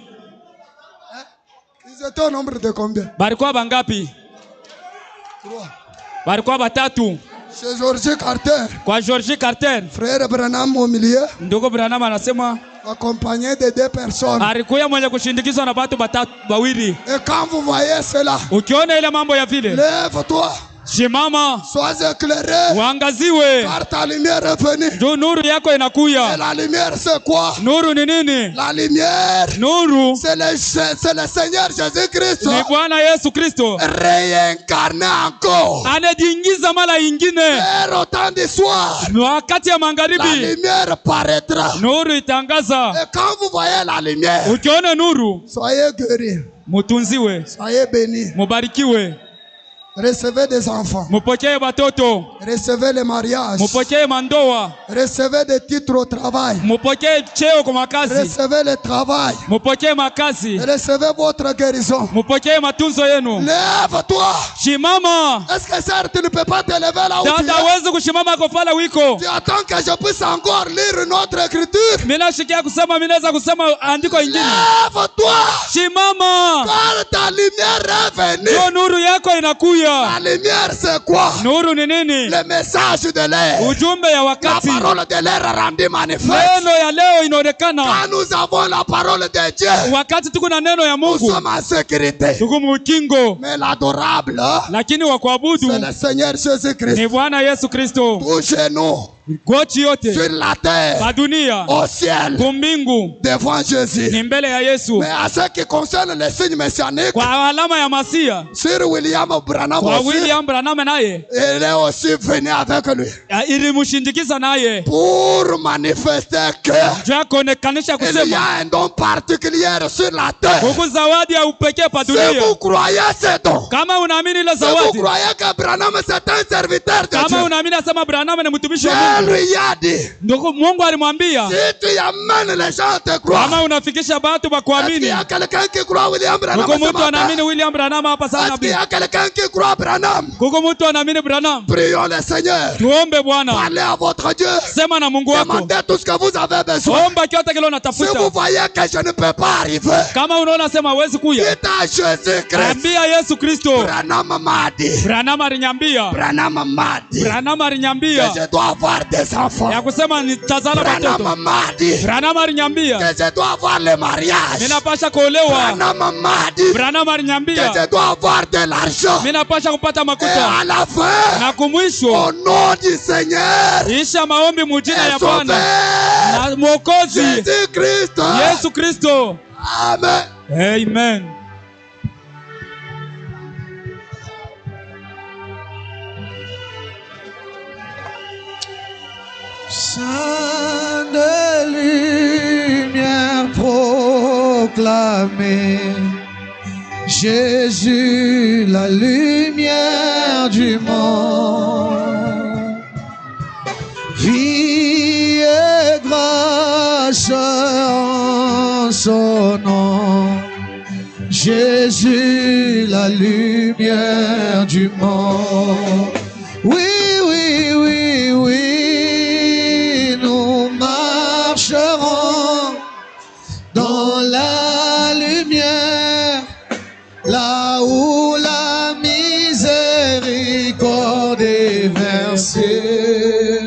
Ils étaient au nombre de combien? Balikuwa bangapi? 3. Balikuwa batatu. Chez Georgie Carter, Kwa Georgie Carter, frère Branham au milieu, ndugu Branham anasema accompagné de deux personnes. alikuwa mwenye kushindikizwa na batu batatu bawili. Et quand vous voyez cela, Ukiona ile mambo ya vile, lève-toi, simama sois éclairé, uangaziwe, car ta lumière est venue. juu nuru yako Et inakuya. la lumière, c'est quoi? Nuru ni nini? La lumière, Nuru c'est le Seigneur Jésus-Christ ni Bwana Yesu Kristo réincarné encore. anajiingiza mara ingine. Vers autant du soir, Wakati ya la magharibi lumière paraîtra. nuru itangaza. Et quand vous voyez la lumière, Ukiona nuru, soyez guéris, mutunziwe, soyez bénis. mubarikiwe, Recevez des enfants, mupokee batoto, recevez les mariages, mupokee mandoa, recevez des titres au travail, mupokee cheo kwa makazi, recevez le travail, mupokee makazi, recevez votre guérison. mupokee matunzo yenu. Lève-toi. Shimama. Est-ce que ça, tu ne peux pas te lever là où tu Dada es? hawezi kushimama kofala wiko. Tu attends que je puisse encore lire notre écriture. Mina shikia kusema, minaweza kusema andiko ingine. Lève-toi. Shimama. Car ta lumière est venue. Yo nuru yako inakuya. La lumière, c'est quoi? Nuru ni nini? Le message de l'air. Ujumbe ya La wakati. parole de l'air a rendu manifeste. Neno ya leo inaonekana. Quand nous avons la parole de Dieu, Wakati tuko na neno ya nous Mungu, sommes en sécurité. tuko mukingo. Mais l'adorable, Lakini wa kuabudu c'est le Seigneur ni Jésus-Christ. Bwana Yesu Kristo. Tous nous, Goti yote sur la terre, pa dunia, au ciel, kumbingu devant Jésus. ni mbele ya Yesu. Mais à ce qui concerne les signes messianiques, Kwa alama ya Masia, Sir William Branham kwa aussi, William Branham naye il est aussi venu avec lui ilimushindikiza naye pour manifester que juu kuonekanisha il y kusema a un don particulier sur la terre. huku zawadi ya upekee pa Si dunia. vous croyez ce don, Kama unaamini ile si vous zawadi, croyez que Branham c'est un serviteur de kama Dieu, unaamini asema Branham ni mtumishi wa Dieu Mungu, lui a dit, ndugu Mungu alimwambia si tu amènes les gens à te croire, kama unafikisha batu est-ce ba qu'il kuamini. y a quelqu'un qui croit William Branham Kuko ce mtu anaamini matin? William Branham hapa sana Est-ce qu'il y nabii. a quelqu'un qui croit Branham? Kuko mtu anaamini Branham. Prions le Seigneur. Tuombe Bwana, Parlez à votre Dieu. sema na Mungu wako, Demandez tout ce que vous avez besoin. omba kyote kile Si vous unatafuta. voyez que je ne peux pas arriver, Kama unaona sema hawezi kuya, dites à Jésus-Christ. ambia Yesu Kristo. Branham m'a dit. Branham aliniambia, Branham m'a dit Branham que aliniambia je dois avoir des enfants. ya kusema nitazala Branham watoto. m'a dit Branham aliniambia que je dois avoir le mariage. ninapasha kuolewa. Branham m'a dit Branham que aliniambia je dois avoir de l'argent. ninapasha kupata Et makuta. à la fin, Na kumwisho au nom du Seigneur, isha maombi mujina et ya Bwana Sauveur, na Mwokozi Jésus-Christ. Yesu Kristo. Amen. Amen. Saint de lumière proclamée, Jésus, la lumière du monde. Vie et grâce en son nom, Jésus, la lumière du monde. Oui, oui, oui, oui, nous marcherons dans la lumière, là où la miséricorde est versée.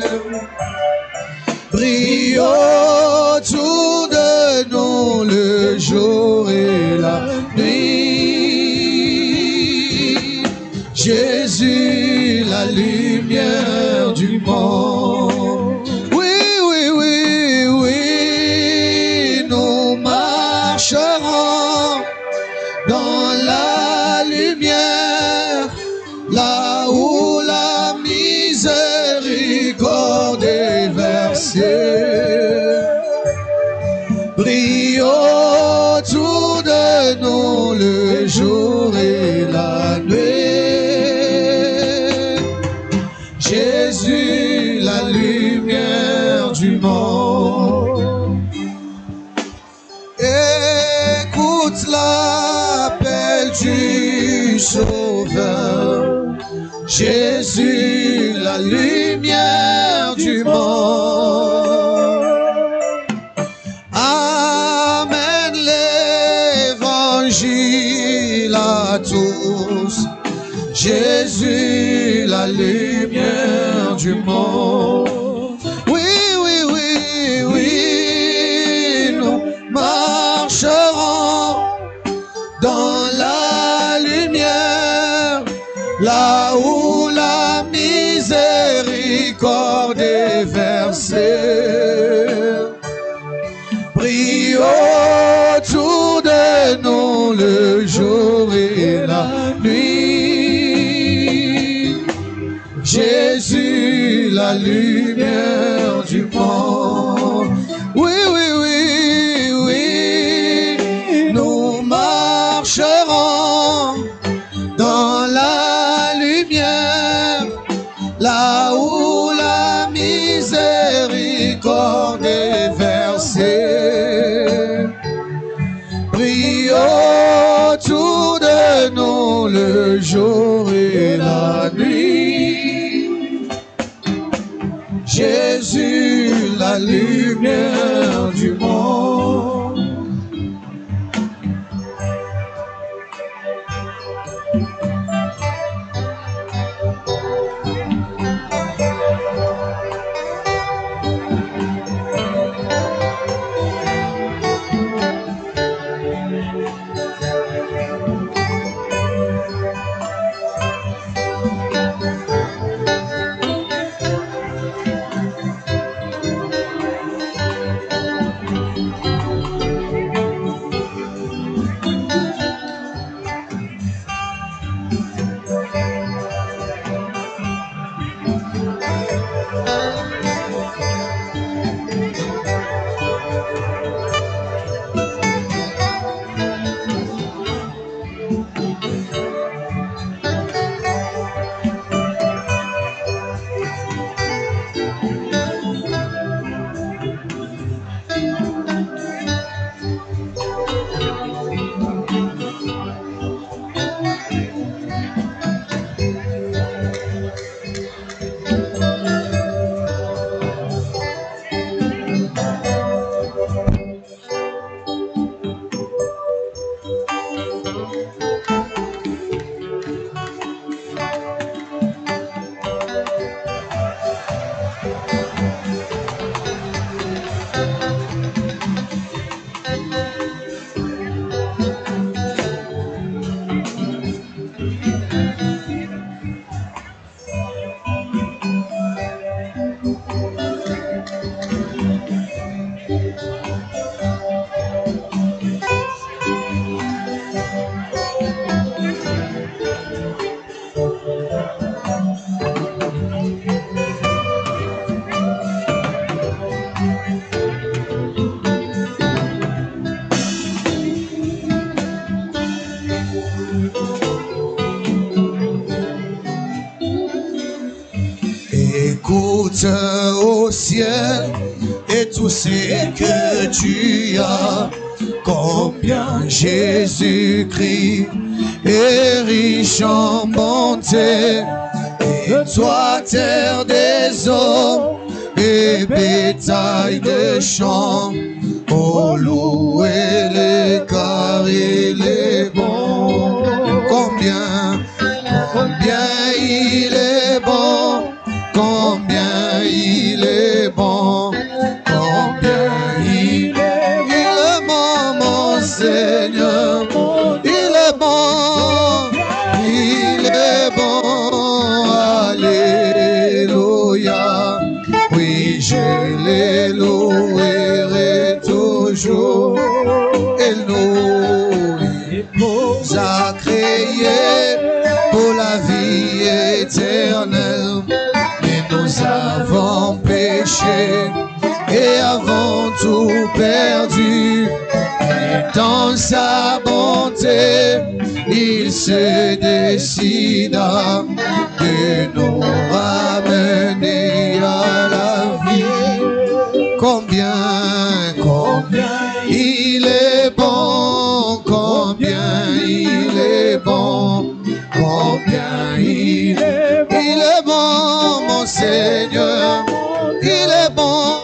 Brille autour de nous le jour et la nuit. Jésus, la lumière du monde. Oui, oui, oui, oui, nous marcherons dans la lumière, là où la miséricorde est versée. Brille autour de nous le jour et la nuit. Jésus, la lumière du monde. Écoute l'appel du Sauveur. Jésus, la lumière du monde. Amène l'évangile à tous. Jésus, la lumière du monde. Oui, oui, oui, oui, nous marcherons dans la lumière, là où la miséricorde est versée. Brille autour de nous le jour et la nuit. Jésus, la lumière du monde. Oui, oui, oui, oui, nous marcherons dans la lumière, là où la miséricorde est versée. Brille autour de nous le jour et la nuit. Jésus, la lumière du monde. monte au ciel et tout ce que tu as. Combien Jésus-Christ est riche en bonté. Et toi, terre des eaux et bétail de champs, oh louez-les car il est bon. Combien il est bon, combien il est bon, combien il est bon, mon Seigneur, il est bon, il est bon, alléluia, oui je les louerai toujours, et nous a créé pour la vie éternelle, mais nous avons péché et avons tout perdu. Et dans sa bonté, il se décida de nous ramener à la vie. Combien il est bon, combien il est bon, combien il est bon, mon Seigneur, il est bon,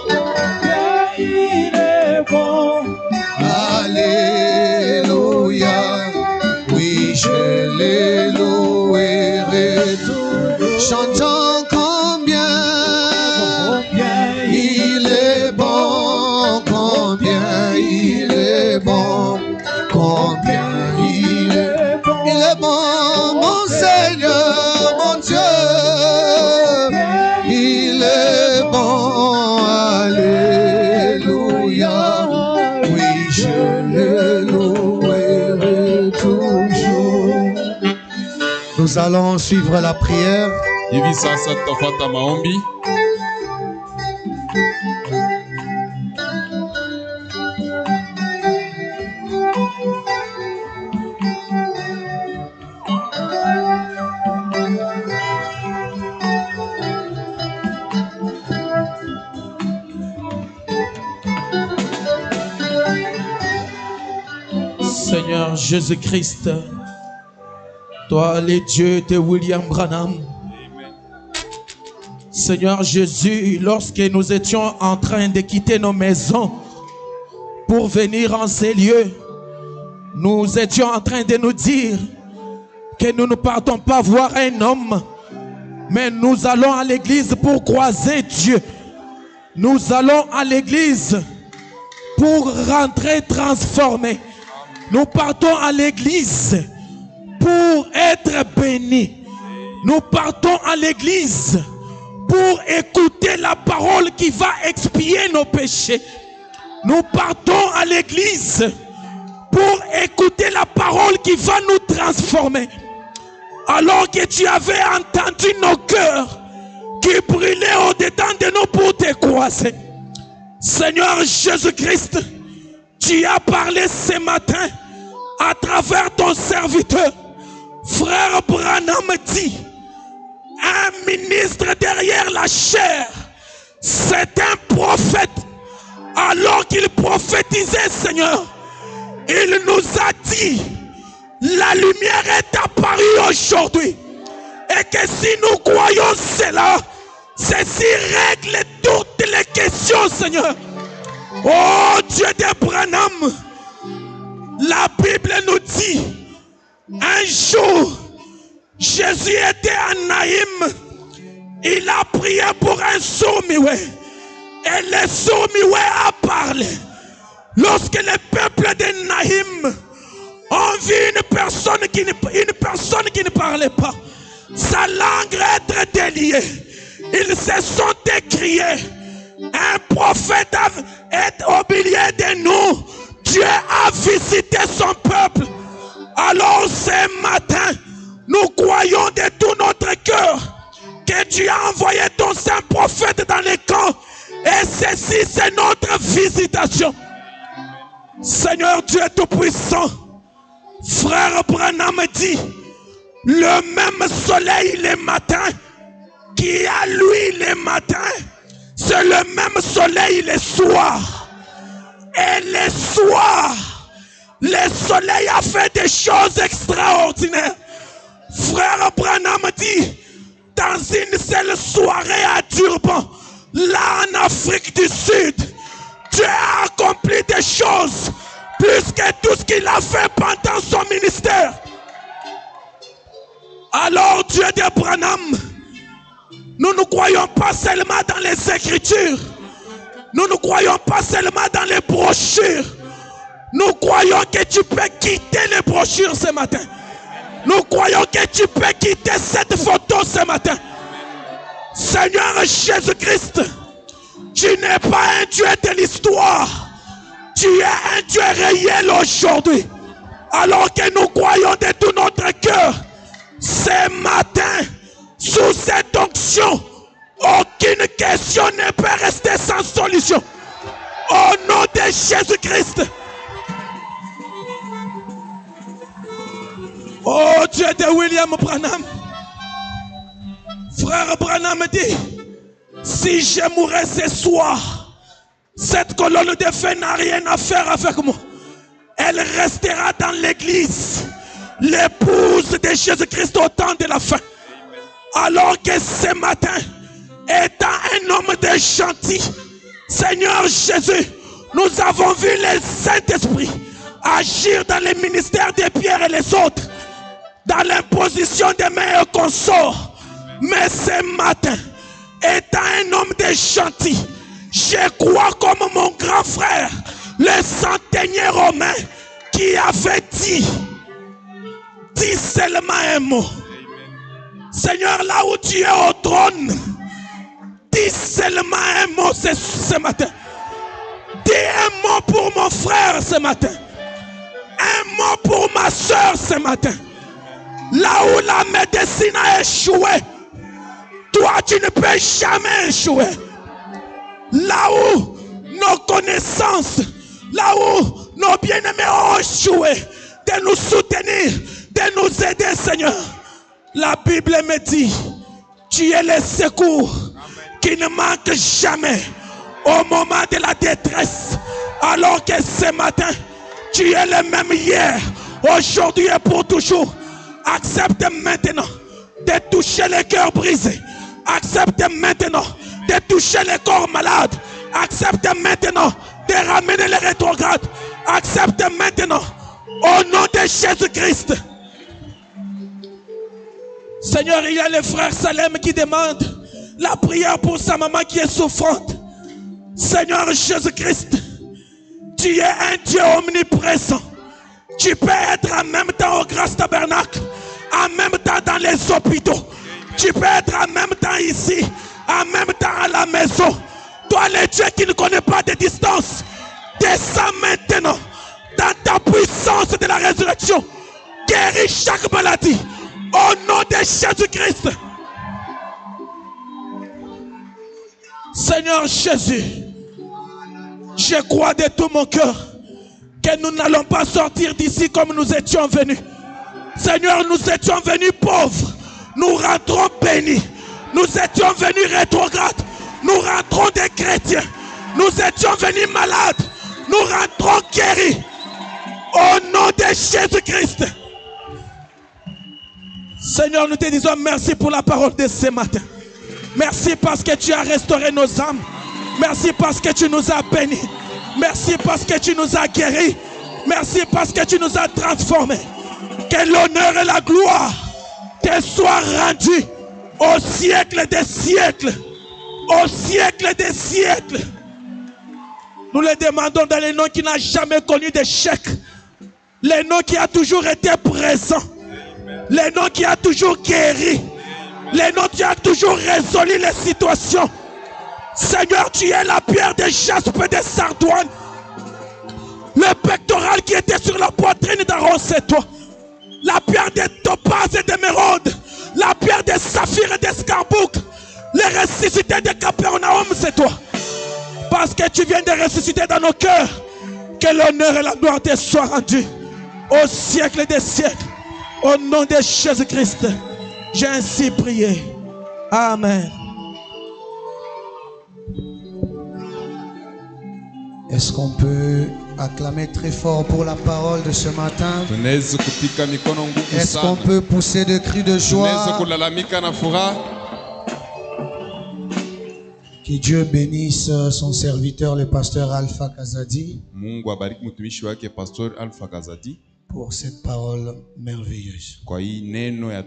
il est bon, alléluia, oui je les louerai tous, chantant combien il est bon, combien il est bon, combien il est bon, mon Seigneur, mon Dieu, il est bon, alléluia, oui je le louerai toujours. Nous allons suivre la prière. Hivi sasa tutafuata maombi. Seigneur Jésus-Christ, toi les dieux de William Branham. Seigneur Jésus, lorsque nous étions en train de quitter nos maisons pour venir en ces lieux, nous étions en train de nous dire que nous ne partons pas voir un homme, mais nous allons à l'église pour croiser Dieu. Nous allons à l'église pour rentrer transformés. Nous partons à l'église pour être bénis. Nous partons à l'église pour écouter la parole qui va expier nos péchés. Nous partons à l'église pour écouter la parole qui va nous transformer. Alors que tu avais entendu nos cœurs qui brûlaient au-dedans de nous pour te croiser. Seigneur Jésus-Christ, tu as parlé ce matin à travers ton serviteur. Frère Branham dit, un ministre derrière la chair, c'est un prophète. Alors qu'il prophétisait, Seigneur, il nous a dit, la lumière est apparue aujourd'hui. Et que si nous croyons cela, ceci règle toutes les questions, Seigneur. Oh Dieu d'Abraham, la Bible nous dit, un jour, Jésus était à Naïm, il a prié pour un sourd-muet, et le sourd-muet a parlé. Lorsque le peuple de Naïm ont vu une personne qui ne parlait pas, sa langue être déliée, ils se sont écriés, un prophète est au milieu de nous, Dieu a visité son peuple. Alors ce matin, nous croyons de tout notre cœur que tu as envoyé ton saint prophète dans les camps, et ceci c'est notre visitation. Seigneur Dieu Tout-Puissant, frère Branham dit, le même soleil le matin qui a lui le matin, c'est le même soleil le soir. Et le soir, le soleil a fait des choses extraordinaires. Frère Branham dit, dans une seule soirée à Durban, là en Afrique du Sud, Dieu a accompli des choses plus que tout ce qu'il a fait pendant son ministère. Alors Dieu de Branham, nous ne croyons pas seulement dans les Écritures, nous ne croyons pas seulement dans les brochures, nous croyons que tu peux quitter les brochures ce matin. Nous croyons que tu peux quitter cette photo ce matin. Seigneur Jésus-Christ, tu n'es pas un Dieu de l'histoire, tu es un Dieu réel aujourd'hui. Alors que nous croyons de tout notre cœur, ce matin, sous cette onction, aucune question ne peut rester sans solution. Au nom de Jésus-Christ. Oh Dieu de William Branham. Frère Branham dit, si je mourrais ce soir, cette colonne de feu n'a rien à faire avec moi. Elle restera dans l'église, l'épouse de Jésus-Christ au temps de la fin. Alors que ce matin, étant un homme de gentil, Seigneur Jésus, nous avons vu le Saint-Esprit agir dans les ministères de Pierre et les autres, dans l'imposition des mains et consorts. Mais ce matin, étant un homme de gentil, je crois comme mon grand frère, le centenier romain, qui avait dit seulement un mot. Seigneur, là où tu es au trône, dis seulement un mot ce matin. Dis un mot pour mon frère ce matin. Un mot pour ma soeur ce matin. Là où la médecine a échoué, toi tu ne peux jamais échouer. Là où nos connaissances, là où nos bien-aimés ont échoué, de nous soutenir, de nous aider, Seigneur. La Bible me dit, tu es le secours qui ne manque jamais au moment de la détresse. Alors que ce matin, tu es le même hier, aujourd'hui et pour toujours. Accepte maintenant de toucher les cœurs brisés. Accepte maintenant de toucher les corps malades. Accepte maintenant de ramener les rétrogrades. Accepte maintenant au nom de Jésus-Christ. Seigneur, il y a le frère Salem qui demande la prière pour sa maman qui est souffrante. Seigneur Jésus-Christ, tu es un Dieu omniprésent. Tu peux être en même temps au Grâce Tabernacle, en même temps dans les hôpitaux. Tu peux être en même temps ici, en même temps à la maison. Toi, le Dieu qui ne connaît pas de distance, descends maintenant dans ta puissance de la résurrection. Guéris chaque maladie au nom de Jésus-Christ. Seigneur Jésus, je crois de tout mon cœur que nous n'allons pas sortir d'ici comme nous étions venus. Seigneur, nous étions venus pauvres, nous rentrons bénis. Nous étions venus rétrogrades, nous rentrons des chrétiens. Nous étions venus malades, nous rentrons guéris. Au nom de Jésus-Christ. Seigneur, nous te disons merci pour la parole de ce matin. Merci parce que tu as restauré nos âmes. Merci parce que tu nous as bénis. Merci parce que tu nous as guéris. Merci parce que tu nous as transformés. Que l'honneur et la gloire te soient rendus au siècle des siècles. Au siècle des siècles. Nous le demandons dans le nom qui n'a jamais connu d'échec. Le nom qui a toujours été présent. Le nom qui a toujours guéri. Le nom qui a toujours résolu les situations. Seigneur, tu es la pierre de jaspe et de sardoine. Le pectoral qui était sur la poitrine d'Aaron, c'est toi. La pierre de topaz et d'émeraude. La pierre de saphir et d'escarboucle. Le ressuscité de Capernaum, c'est toi. Parce que tu viens de ressusciter dans nos cœurs. Que l'honneur et la gloire te soient rendus au siècle des siècles. Au nom de Jésus-Christ, j'ai ainsi prié. Amen. Est-ce qu'on peut acclamer très fort pour la parole de ce matin? Tunaweza kupika mikono nguvu Est-ce qu'on sana. peut pousser de cris de Tunaweza joie? kulalamika na furaha. Que Dieu bénisse son serviteur, le pasteur Alpha Kazadi, Mungu abariki mtumishi wake Pastor Alpha Kazadi pour cette parole merveilleuse. kwa hii neno ya